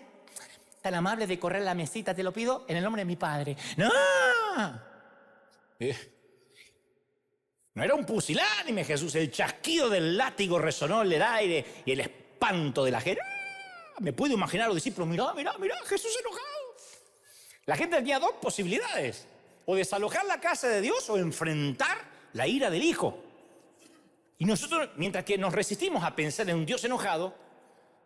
tan amable de correr la mesita, te lo pido, en el nombre de mi Padre? ¡No! No era un pusilánime, Jesús. El chasquido del látigo resonó en el aire y el espanto de la gente. Me puedo imaginar a los discípulos, mirá, Jesús enojado. La gente tenía dos posibilidades. O desalojar la casa de Dios o enfrentar la ira del Hijo. Y nosotros, mientras que nos resistimos a pensar en un Dios enojado,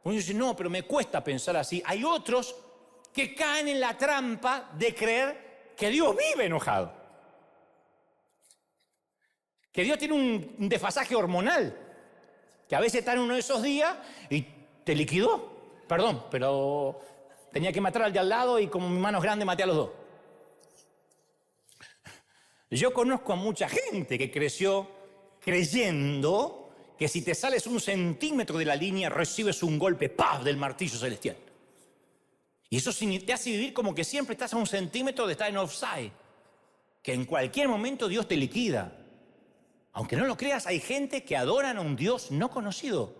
uno dice, no, pero me cuesta pensar así. Hay otros que caen en la trampa de creer que Dios vive enojado. Que Dios tiene un desfasaje hormonal. Que a veces está en uno de esos días y te liquidó. Perdón, pero tenía que matar al de al lado y como mi mano es grande maté a los dos. Yo conozco a mucha gente que creció creyendo que si te sales 1 centímetro de la línea recibes un golpe ¡paf! Del martillo celestial. Y eso te hace vivir como que siempre estás a 1 centímetro de estar en offside. Que en cualquier momento Dios te liquida. Aunque no lo creas, hay gente que adoran a un Dios no conocido.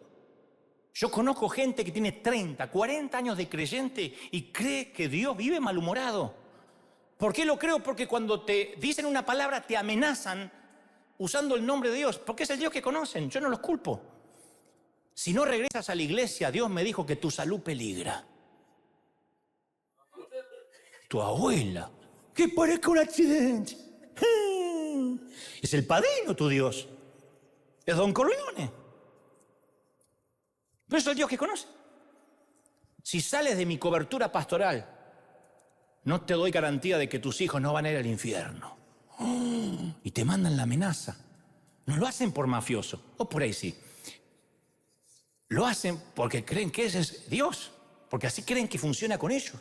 Yo conozco gente que tiene 30, 40 años de creyente y cree que Dios vive malhumorado. ¿Por qué lo creo? Porque cuando te dicen una palabra te amenazan usando el nombre de Dios, porque es el Dios que conocen, yo no los culpo. Si no regresas a la iglesia, Dios me dijo que tu salud peligra. Tu abuela, que parezca un accidente. Es el padrino tu Dios. Es Don Corleone. Pero es el Dios que conoce. Si sales de mi cobertura pastoral, no te doy garantía de que tus hijos no van a ir al infierno. Y te mandan la amenaza. No lo hacen por mafioso, o por ahí sí. Lo hacen porque creen que ese es Dios, porque así creen que funciona con ellos.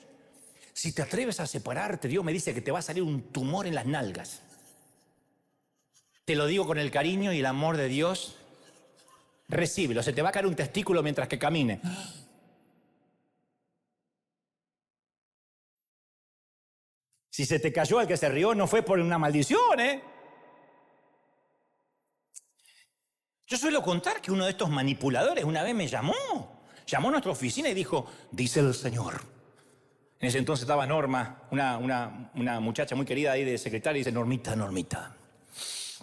Si te atreves a separarte, Dios me dice que te va a salir un tumor en las nalgas. Te lo digo con el cariño y el amor de Dios. Recíbelo, se te va a caer un testículo mientras que camine. Si se te cayó al que se rió, no fue por una maldición, ¿eh? Yo suelo contar que uno de estos manipuladores una vez me llamó a nuestra oficina y dijo, dice el Señor. En ese entonces estaba Norma, una muchacha muy querida ahí de secretaria, y dice, Normita, Normita.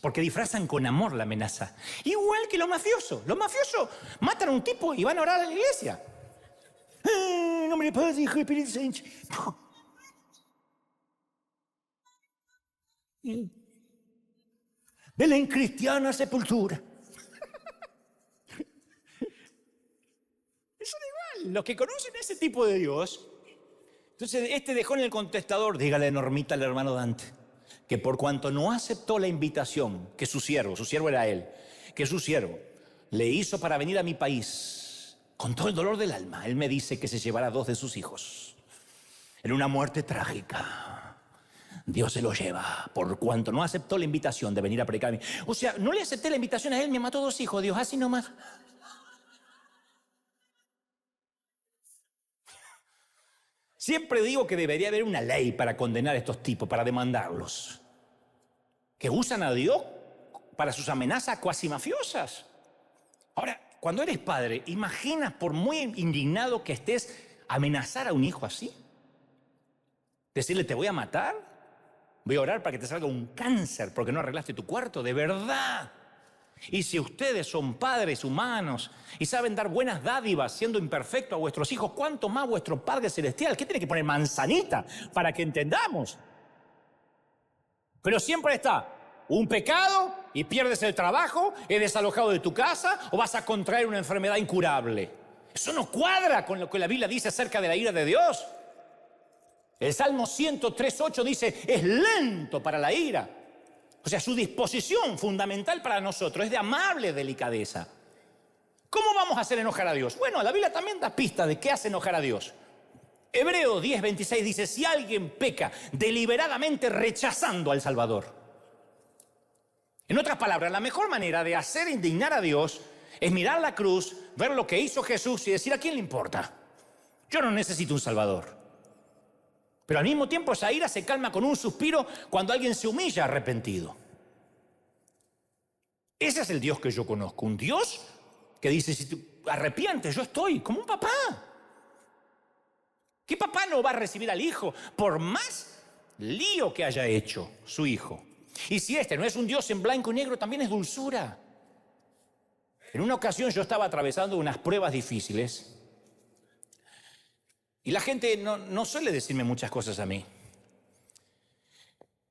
Porque disfrazan con amor la amenaza. Igual que los mafiosos. Los mafiosos matan a un tipo y van a orar a la iglesia. En nombre del Padre, Hijo y Espíritu Santo. Vela en cristiana sepultura. Son igual, los que conocen ese tipo de Dios. Entonces, este dejó en el contestador, dígale Normita al hermano Dante, que por cuanto no aceptó la invitación que su siervo era él, que su siervo le hizo para venir a mi país, con todo el dolor del alma, él me dice que se llevará 2 de sus hijos en una muerte trágica. Dios se lo lleva por cuanto no aceptó la invitación de venir a predicar a mí. O sea, no le acepté la invitación a él, me mató 2 hijos, Dios, así nomás. Siempre digo que debería haber una ley para condenar a estos tipos, para demandarlos. Que usan a Dios para sus amenazas cuasi mafiosas. Ahora, cuando eres padre, ¿imaginas, por muy indignado que estés, amenazar a un hijo así? Decirle, te voy a matar, voy a orar para que te salga un cáncer porque no arreglaste tu cuarto, de verdad. Y si ustedes son padres humanos y saben dar buenas dádivas siendo imperfectos a vuestros hijos, ¿cuánto más vuestro Padre Celestial? ¿Qué tiene que poner manzanita para que entendamos? Pero siempre está un pecado y pierdes el trabajo, eres desalojado de tu casa o vas a contraer una enfermedad incurable. Eso no cuadra con lo que la Biblia dice acerca de la ira de Dios. El Salmo 103:8 dice, es lento para la ira. O sea, su disposición fundamental para nosotros es de amable delicadeza. ¿Cómo vamos a hacer enojar a Dios? Bueno, la Biblia también da pistas de qué hace enojar a Dios. Hebreos 10:26 dice, si alguien peca deliberadamente rechazando al Salvador. En otras palabras, la mejor manera de hacer indignar a Dios es mirar la cruz, ver lo que hizo Jesús y decir, ¿a quién le importa? Yo no necesito un Salvador. Pero al mismo tiempo esa ira se calma con un suspiro cuando alguien se humilla arrepentido. Ese es el Dios que yo conozco. Un Dios que dice, si tú arrepientes, yo estoy como un papá. ¿Qué papá no va a recibir al hijo por más lío que haya hecho su hijo? Y si este no es un Dios en blanco y negro, también es dulzura. En una ocasión yo estaba atravesando unas pruebas difíciles. Y la gente no suele decirme muchas cosas a mí.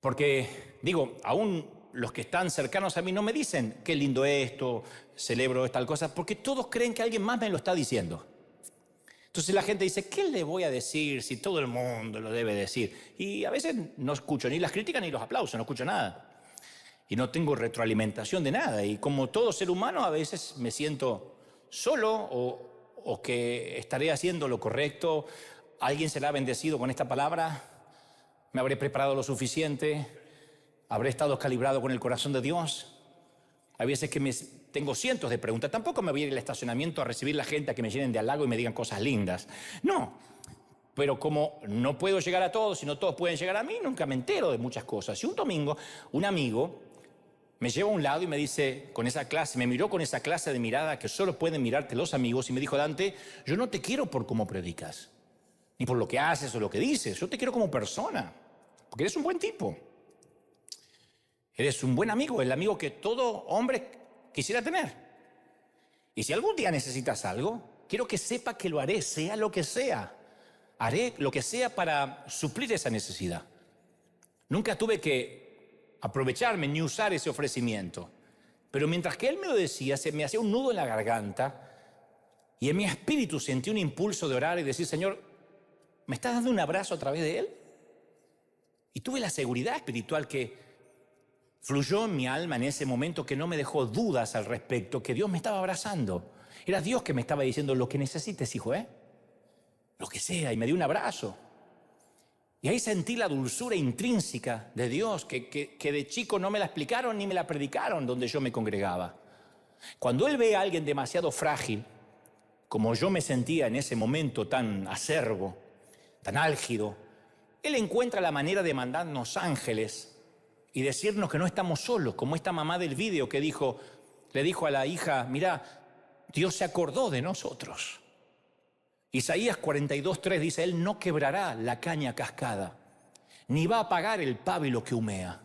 Porque, digo, aún los que están cercanos a mí no me dicen qué lindo esto, celebro tal cosa, porque todos creen que alguien más me lo está diciendo. Entonces la gente dice, ¿qué le voy a decir si todo el mundo lo debe decir? Y a veces no escucho ni las críticas ni los aplausos, no escucho nada. Y no tengo retroalimentación de nada. Y como todo ser humano, a veces me siento solo o que estaré haciendo lo correcto, alguien será bendecido con esta palabra, me habré preparado lo suficiente, habré estado calibrado con el corazón de Dios. Hay veces que tengo cientos de preguntas, tampoco me voy a ir al estacionamiento a recibir la gente a que me llenen de halago y me digan cosas lindas. No, pero como no puedo llegar a todos y no todos pueden llegar a mí, nunca me entero de muchas cosas. Y un domingo, un amigo me lleva a un lado y me dice, me miró con esa clase de mirada que solo pueden mirarte los amigos y me dijo, Dante, yo no te quiero por cómo predicas, ni por lo que haces o lo que dices, yo te quiero como persona, porque eres un buen tipo. Eres un buen amigo, el amigo que todo hombre quisiera tener. Y si algún día necesitas algo, quiero que sepa que lo haré, sea lo que sea. Haré lo que sea para suplir esa necesidad. Nunca tuve que aprovecharme ni usar ese ofrecimiento. Pero mientras que él me lo decía, se me hacía un nudo en la garganta y en mi espíritu sentí un impulso de orar y decir, Señor, ¿me estás dando un abrazo a través de él? Y tuve la seguridad espiritual que fluyó en mi alma en ese momento, que no me dejó dudas al respecto, que Dios me estaba abrazando. Era Dios que me estaba diciendo, lo que necesites, hijo, lo que sea, y me dio un abrazo. Y ahí sentí la dulzura intrínseca de Dios, que de chico no me la explicaron ni me la predicaron donde yo me congregaba. Cuando Él ve a alguien demasiado frágil, como yo me sentía en ese momento tan acerbo, tan álgido, Él encuentra la manera de mandarnos ángeles y decirnos que no estamos solos, como esta mamá del video que le dijo a la hija, mirá, Dios se acordó de nosotros. Isaías 42:3 dice, Él no quebrará la caña cascada, ni va a apagar el pábilo que humea.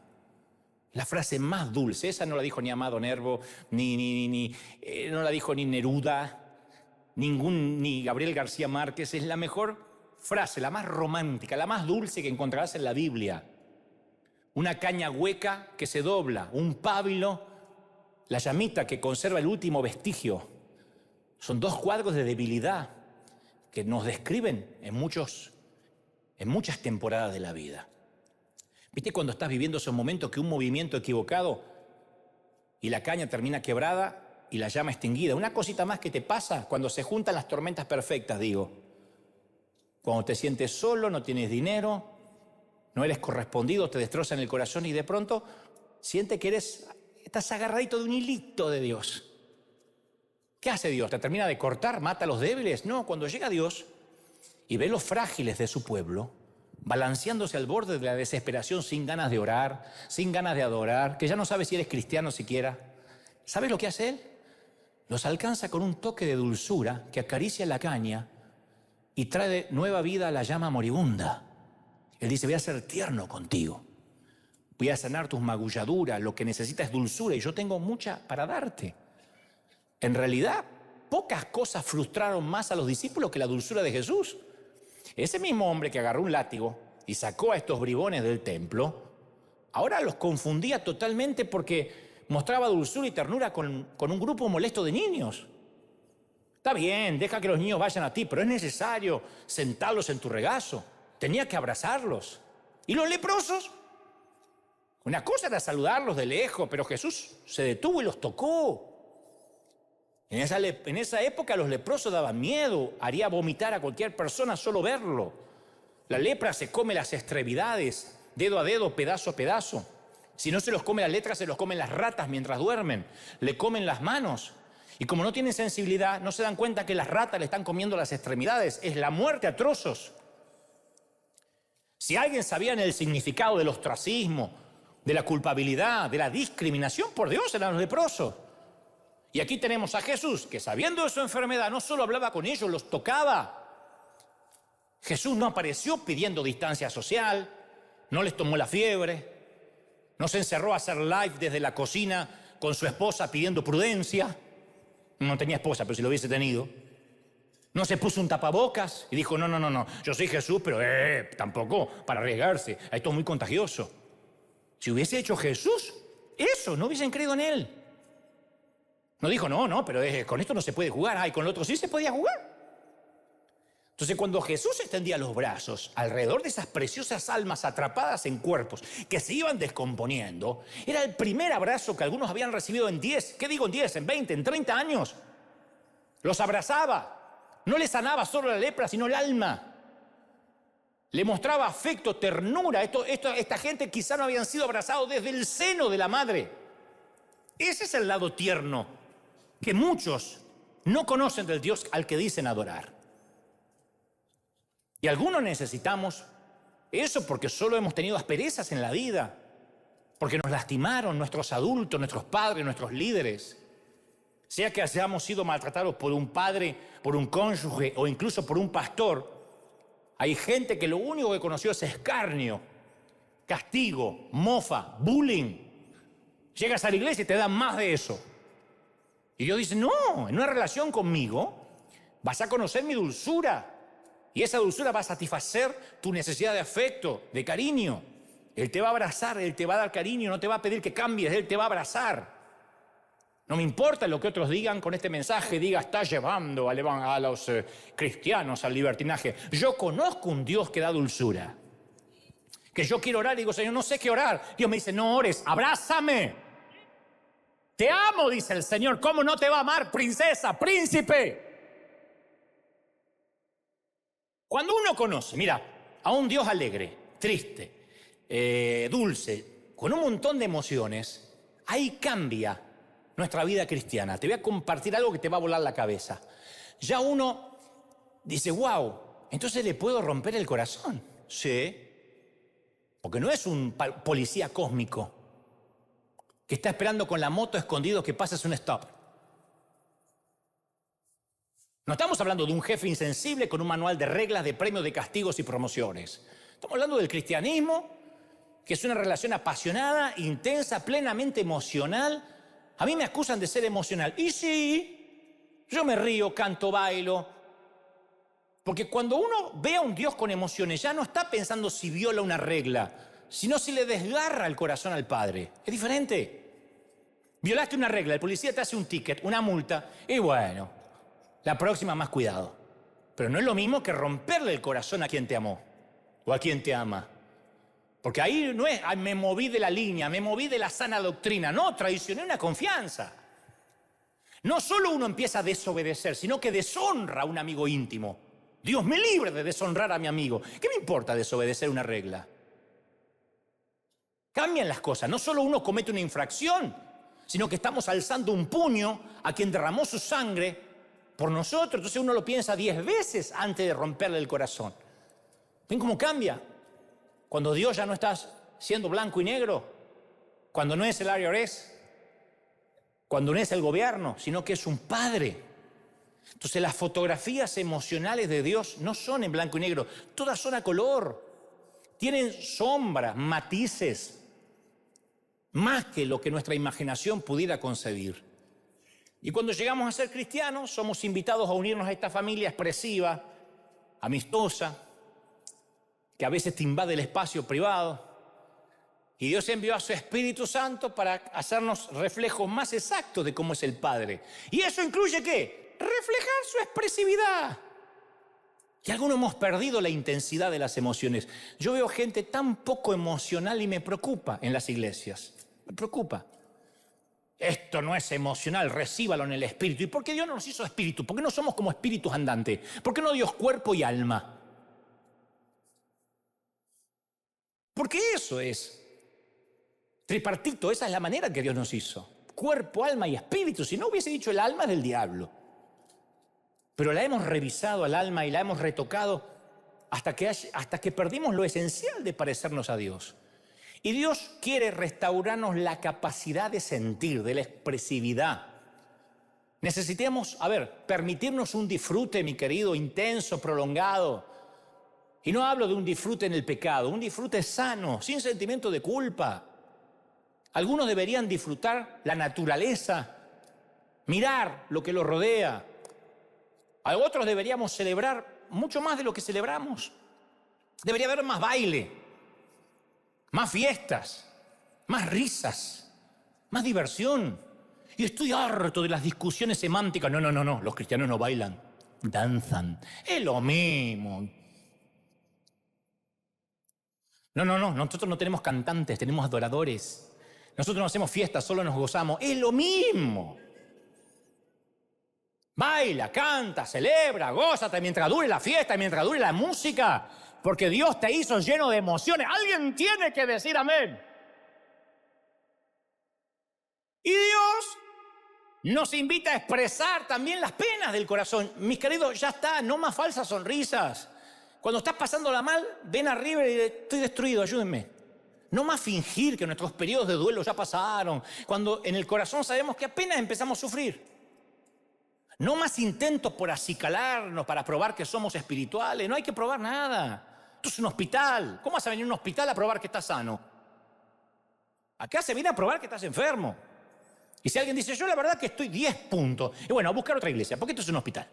La frase más dulce, esa no la dijo ni Amado Nervo, no la dijo ni Neruda, ni Gabriel García Márquez. Es la mejor frase, la más romántica, la más dulce que encontrarás en la Biblia. Una caña hueca que se dobla, un pábilo, la llamita que conserva el último vestigio. Son dos cuadros de debilidad que nos describen en muchas temporadas de la vida. ¿Viste cuando estás viviendo esos momentos que un movimiento equivocado y la caña termina quebrada y la llama extinguida? Una cosita más que te pasa cuando se juntan las tormentas perfectas, digo. Cuando te sientes solo, no tienes dinero, no eres correspondido, te destrozan el corazón y de pronto sientes que estás agarradito de un hilito de Dios. ¿Qué hace Dios? ¿Te termina de cortar? ¿Mata a los débiles? No, cuando llega Dios y ve los frágiles de su pueblo, balanceándose al borde de la desesperación, sin ganas de orar, sin ganas de adorar, que ya no sabe si eres cristiano siquiera, ¿sabes lo que hace Él? Los alcanza con un toque de dulzura que acaricia la caña y trae nueva vida a la llama moribunda. Él dice, voy a ser tierno contigo, voy a sanar tus magulladuras, lo que necesitas es dulzura y yo tengo mucha para darte. En realidad, pocas cosas frustraron más a los discípulos que la dulzura de Jesús. Ese mismo hombre que agarró un látigo y sacó a estos bribones del templo, ahora los confundía totalmente porque mostraba dulzura y ternura con un grupo molesto de niños. Está bien, deja que los niños vayan a ti, pero es necesario sentarlos en tu regazo. Tenía que abrazarlos. ¿Y los leprosos? Una cosa era saludarlos de lejos, pero Jesús se detuvo y los tocó. En esa época los leprosos daban miedo, haría vomitar a cualquier persona solo verlo. La lepra se come las extremidades, dedo a dedo, pedazo a pedazo. Si no se los come la letra, se los comen las ratas mientras duermen. Le comen las manos. Y como no tienen sensibilidad, no se dan cuenta que las ratas le están comiendo las extremidades. Es la muerte a trozos. Si alguien sabía en el significado del ostracismo, de la culpabilidad, de la discriminación, por Dios, eran los leprosos. Y aquí tenemos a Jesús, que sabiendo de su enfermedad, no solo hablaba con ellos, los tocaba. Jesús no apareció pidiendo distancia social, no les tomó la fiebre, no se encerró a hacer live desde la cocina con su esposa pidiendo prudencia. No tenía esposa, pero si lo hubiese tenido. No se puso un tapabocas y dijo, no, yo soy Jesús, pero tampoco para arriesgarse, esto es muy contagioso. Si hubiese hecho Jesús eso, no hubiesen creído en Él. No dijo, no, pero con esto no se puede jugar. Con lo otro sí se podía jugar. Entonces, cuando Jesús extendía los brazos alrededor de esas preciosas almas atrapadas en cuerpos que se iban descomponiendo, era el primer abrazo que algunos habían recibido en 10, ¿qué digo en 10? En 20, en 30 años. Los abrazaba. No le sanaba solo la lepra, sino el alma. Le mostraba afecto, ternura. Esta gente quizá no habían sido abrazados desde el seno de la madre. Ese es el lado tierno que muchos no conocen del Dios al que dicen adorar. Y algunos necesitamos eso porque solo hemos tenido asperezas en la vida, porque nos lastimaron nuestros adultos, nuestros padres, nuestros líderes. Sea que hayamos sido maltratados por un padre, por un cónyuge o incluso por un pastor, hay gente que lo único que conoció es escarnio, castigo, mofa, bullying. Llegas a la iglesia y te dan más de eso. Y Dios dice, no, en una relación conmigo vas a conocer mi dulzura. Y esa dulzura va a satisfacer tu necesidad de afecto, de cariño. Él te va a abrazar, Él te va a dar cariño, no te va a pedir que cambies, Él te va a abrazar. No me importa lo que otros digan con este mensaje, está llevando a los cristianos al libertinaje. Yo conozco un Dios que da dulzura. Que yo quiero orar y digo, Señor, no sé qué orar. Dios me dice, no ores, abrázame. Te amo, dice el Señor. ¿Cómo no te va a amar, princesa, príncipe? Cuando uno conoce, mira, a un Dios alegre, triste, dulce, con un montón de emociones, ahí cambia nuestra vida cristiana. Te voy a compartir algo que te va a volar la cabeza. Ya uno dice, wow, entonces le puedo romper el corazón. Sí. Porque no es un policía cósmico que está esperando con la moto escondido que pases un stop. No estamos hablando de un jefe insensible con un manual de reglas, de premios, de castigos y promociones. Estamos hablando del cristianismo, que es una relación apasionada, intensa, plenamente emocional. A mí me acusan de ser emocional. Y sí, yo me río, canto, bailo. Porque cuando uno ve a un Dios con emociones, ya no está pensando si viola una regla, sino si le desgarra el corazón al Padre. Es diferente. Violaste una regla, el policía te hace un ticket, una multa, y bueno, la próxima más cuidado. Pero no es lo mismo que romperle el corazón a quien te amó o a quien te ama. Porque ahí no es, me moví de la línea, me moví de la sana doctrina. No, traicioné una confianza. No solo uno empieza a desobedecer, sino que deshonra a un amigo íntimo. Dios me libre de deshonrar a mi amigo. ¿Qué me importa desobedecer una regla? Cambian las cosas. No solo uno comete una infracción, sino que estamos alzando un puño a quien derramó su sangre por nosotros. Entonces uno lo piensa 10 veces antes de romperle el corazón. ¿Ven cómo cambia? Cuando Dios ya no está siendo blanco y negro, cuando no es el IRS, cuando no es el gobierno, sino que es un padre. Entonces las fotografías emocionales de Dios no son en blanco y negro, todas son a color. Tienen sombras, matices, más que lo que nuestra imaginación pudiera concebir. Y cuando llegamos a ser cristianos, somos invitados a unirnos a esta familia expresiva, amistosa, que a veces te invade el espacio privado. Y Dios envió a su Espíritu Santo para hacernos reflejos más exactos de cómo es el Padre. ¿Y eso incluye qué? Reflejar su expresividad. Y algunos hemos perdido la intensidad de las emociones. Yo veo gente tan poco emocional y me preocupa en las iglesias. Me preocupa. Esto no es emocional, recíbalo en el espíritu. ¿Y por qué Dios no nos hizo espíritu? ¿Por qué no somos como espíritus andantes? ¿Por qué no Dios cuerpo y alma? Porque eso es tripartito, esa es la manera que Dios nos hizo. Cuerpo, alma y espíritu. Si no hubiese dicho el alma es del diablo. Pero la hemos revisado al alma y la hemos retocado hasta que perdimos lo esencial de parecernos a Dios. Y Dios quiere restaurarnos la capacidad de sentir, de la expresividad. Necesitamos, permitirnos un disfrute, mi querido, intenso, prolongado. Y no hablo de un disfrute en el pecado, un disfrute sano, sin sentimiento de culpa. Algunos deberían disfrutar la naturaleza, mirar lo que los rodea. A otros deberíamos celebrar mucho más de lo que celebramos. Debería haber más baile, más fiestas, más risas, más diversión. Y estoy harto de las discusiones semánticas. No, los cristianos no bailan, danzan. Es lo mismo. No, nosotros no tenemos cantantes, tenemos adoradores. Nosotros no hacemos fiestas, solo nos gozamos. Es lo mismo. Baila, canta, celebra, gózate mientras dure la fiesta, mientras dure la música, porque Dios te hizo lleno de emociones. Alguien tiene que decir amén. Y Dios nos invita a expresar también las penas del corazón. Mis queridos, ya está, no más falsas sonrisas. Cuando estás pasándola mal, ven arriba y estoy destruido, ayúdenme. No más fingir que nuestros periodos de duelo ya pasaron, cuando en el corazón sabemos que apenas empezamos a sufrir. No más intentos por acicalarnos para probar que somos espirituales. No hay que probar nada. Esto es un hospital. ¿Cómo vas a venir a un hospital a probar que estás sano? Acá se viene a probar que estás enfermo. Y si alguien dice, yo la verdad que estoy 10 puntos. Y bueno, a buscar otra iglesia, porque esto es un hospital.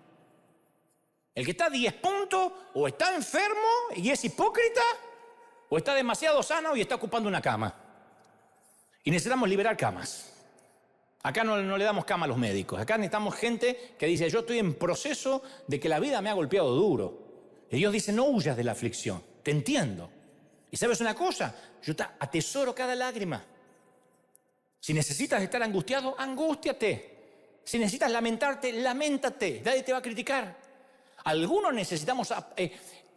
El que está a 10 puntos o está enfermo y es hipócrita, o está demasiado sano y está ocupando una cama. Y necesitamos liberar camas. Acá no le damos cama a los médicos. Acá necesitamos gente que dice, yo estoy en proceso de que la vida me ha golpeado duro. Y Dios dice, no huyas de la aflicción. Te entiendo. Y ¿sabes una cosa? Yo te atesoro cada lágrima. Si necesitas estar angustiado, angústiate. Si necesitas lamentarte, lamentate. Nadie te va a criticar. Algunos necesitamos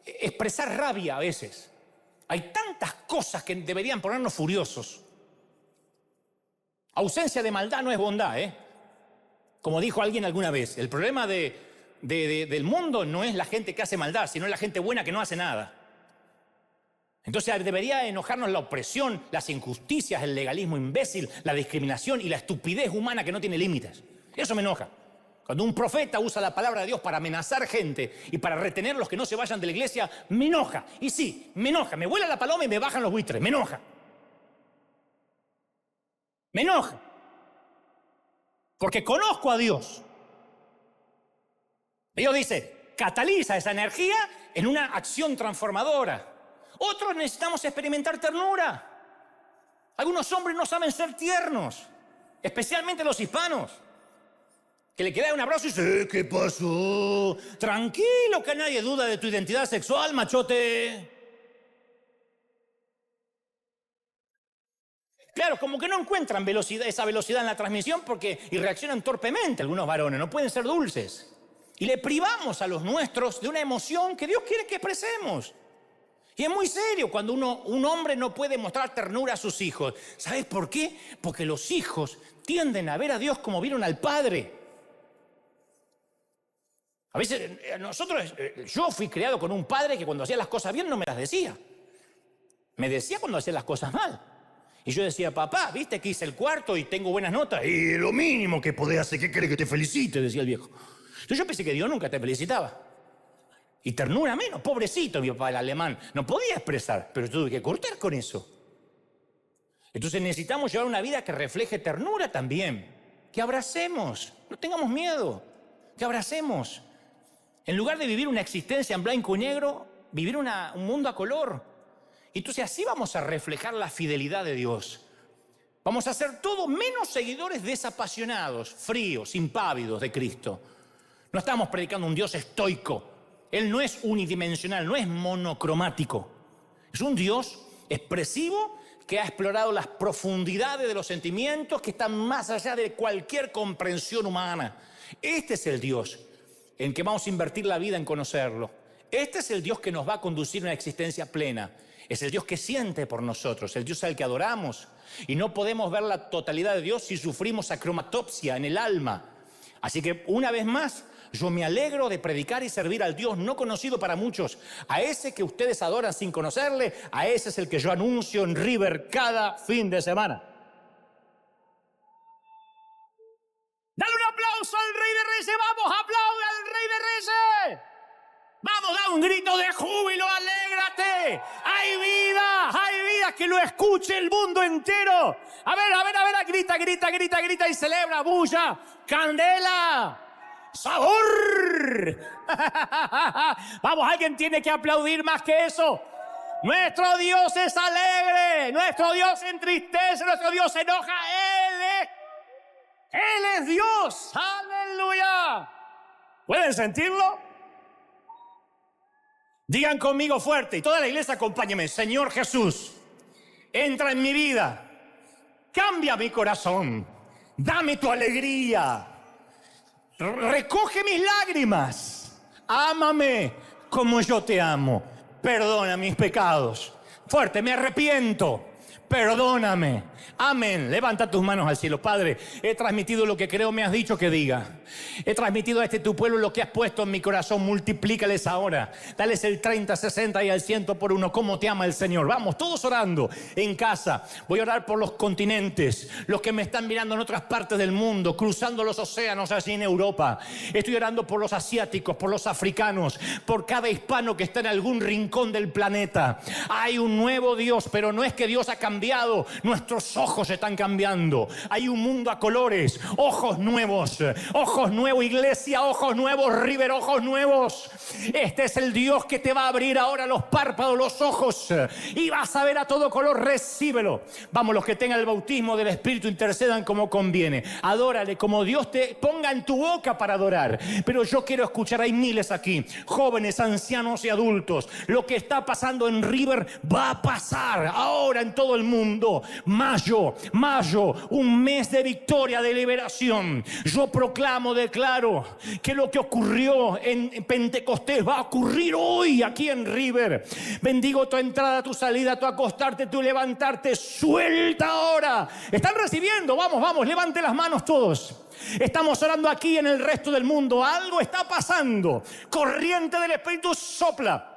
expresar rabia a veces. Hay tantas cosas que deberían ponernos furiosos. Ausencia de maldad no es bondad, ¿eh? Como dijo alguien alguna vez, el problema del mundo no es la gente que hace maldad, sino la gente buena que no hace nada. Entonces debería enojarnos la opresión, las injusticias, el legalismo imbécil, la discriminación y la estupidez humana que no tiene límites. Eso me enoja. Cuando un profeta usa la palabra de Dios para amenazar gente y para retener a los que no se vayan de la iglesia, me enoja. Y sí, me enoja. Me vuela la paloma y me bajan los buitres. Me enoja. Me enoja. Porque conozco a Dios. Dios dice, cataliza esa energía en una acción transformadora. Otros necesitamos experimentar ternura. Algunos hombres no saben ser tiernos, especialmente los hispanos, que le queda un abrazo y dice, ¿qué pasó? Tranquilo, que nadie duda de tu identidad sexual, machote. Claro, como que no encuentran esa velocidad en la transmisión y reaccionan torpemente algunos varones, no pueden ser dulces. Y le privamos a los nuestros de una emoción que Dios quiere que expresemos. Y es muy serio cuando un hombre no puede mostrar ternura a sus hijos. ¿Sabes por qué? Porque los hijos tienden a ver a Dios como vieron al Padre. A veces yo fui criado con un padre que cuando hacía las cosas bien no me las decía. Me decía cuando hacía las cosas mal. Y yo decía, papá, ¿viste que hice el cuarto y tengo buenas notas? Y lo mínimo que podés hacer, ¿qué querés que te felicite? Decía el viejo. Entonces yo pensé que Dios nunca te felicitaba. Y ternura menos, pobrecito mi papá, el alemán. No podía expresar, pero tuve que cortar con eso. Entonces necesitamos llevar una vida que refleje ternura también. Que abracemos, no tengamos miedo. Que abracemos. En lugar de vivir una existencia en blanco y negro, vivir un mundo a color. Entonces así vamos a reflejar la fidelidad de Dios. Vamos a ser todos menos seguidores desapasionados, fríos, impávidos de Cristo. No estamos predicando un Dios estoico. Él no es unidimensional, no es monocromático. Es un Dios expresivo que ha explorado las profundidades de los sentimientos que están más allá de cualquier comprensión humana. Este es el Dios en que vamos a invertir la vida en conocerlo. Este es el Dios que nos va a conducir a una existencia plena. Es el Dios que siente por nosotros, el Dios al que adoramos. Y no podemos ver la totalidad de Dios si sufrimos acromatopsia en el alma. Así que, una vez más, yo me alegro de predicar y servir al Dios no conocido para muchos. A ese que ustedes adoran sin conocerle, a ese es el que yo anuncio en River cada fin de semana. Dale un aplauso al Rey de Reyes, vamos, aplaude al Rey de Reyes. Vamos, da un grito de júbilo, alégrate. Hay vida, que lo escuche el mundo entero. A ver, grita y celebra, bulla, candela. ¡Sabor! Vamos, alguien tiene que aplaudir más que eso. Nuestro Dios es alegre, nuestro Dios se entristece, nuestro Dios se enoja. Él es Dios. ¡Aleluya! ¿Pueden sentirlo? Digan conmigo fuerte y toda la iglesia acompáñeme. Señor Jesús, entra en mi vida, cambia mi corazón, dame tu alegría. Recoge mis lágrimas. Ámame como yo te amo. Perdona mis pecados. Fuerte, me arrepiento. Perdóname. Amén. Levanta tus manos al cielo. Padre, he transmitido lo que creo me has dicho que diga. He transmitido a tu pueblo lo que has puesto en mi corazón. Multiplícales ahora. Dales el 30, 60 y al 100 por uno. ¿Cómo te ama el Señor? Vamos, todos orando en casa. Voy a orar por los continentes, los que me están mirando en otras partes del mundo, cruzando los océanos allí en Europa. Estoy orando por los asiáticos, por los africanos, por cada hispano que está en algún rincón del planeta. Hay un nuevo Dios, pero no es que Dios ha cambiado. Nuestros ojos están cambiando. Hay un mundo a colores. Ojos nuevos, iglesia, ojos nuevos, River, ojos nuevos. Este es el Dios que te va a abrir ahora los párpados, los ojos, y vas a ver a todo color. Recíbelo. Vamos, los que tengan el bautismo del Espíritu, intercedan como conviene. Adórale como Dios te ponga en tu boca para adorar. Pero yo quiero escuchar, hay miles aquí, jóvenes, ancianos y adultos. Lo que está pasando en River va a pasar ahora en todo el mundo. Mayo, un mes de victoria, de liberación. Yo proclamo, declaro que lo que ocurrió en Pentecostés va a ocurrir hoy aquí en River. Bendigo tu entrada, tu salida, tu acostarte, tu levantarte. Suelta ahora. ¿Están recibiendo? Vamos, levante las manos todos. Estamos orando aquí, en el resto del mundo. Algo está pasando. Corriente del Espíritu sopla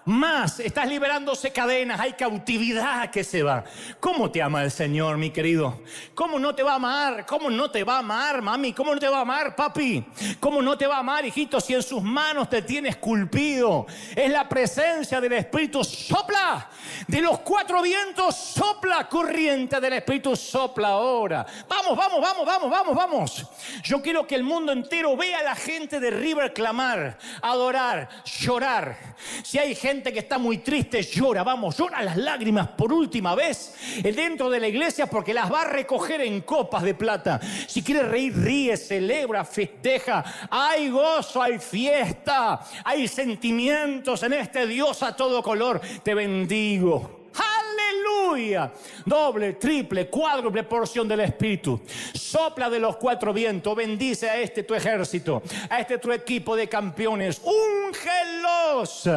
más. Estás liberándose cadenas, hay cautividad que se va. ¿Cómo te ama el Señor, mi querido? ¿Cómo no te va a amar? ¿Cómo no te va a amar, mami? ¿Cómo no te va a amar, papi? ¿Cómo no te va a amar, hijito, si en sus manos te tiene esculpido? Es la presencia del Espíritu. Sopla de los cuatro vientos, sopla, corriente del Espíritu, sopla ahora. Vamos, vamos, vamos, vamos, vamos, vamos. Yo quiero que el mundo entero vea a la gente de River clamar, adorar, llorar. Si hay gente que está muy triste, llora, vamos, llora las lágrimas por última vez dentro de la iglesia, porque las va a recoger en copas de plata. Si quiere reír, ríe, celebra, festeja. Hay gozo, hay fiesta, hay sentimientos en este Dios a todo color. Te bendigo. ¡Aleluya! Doble, triple, cuádruple porción del Espíritu. Sopla de los cuatro vientos. Bendice a este tu ejército, a este tu equipo de campeones. Úngelos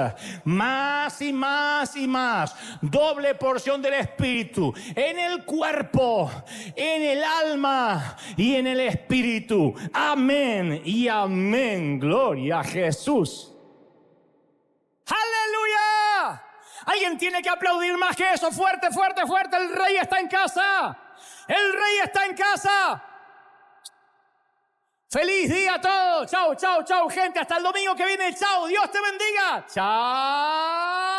más y más y más. Doble porción del Espíritu en el cuerpo, en el alma y en el espíritu. Amén y amén. Gloria a Jesús. ¡Aleluya! Alguien tiene que aplaudir más que eso. Fuerte, fuerte, fuerte. El Rey está en casa. El Rey está en casa. Feliz día a todos. Chau, chau, chau, gente. Hasta el domingo que viene. Chau. Dios te bendiga. Chao.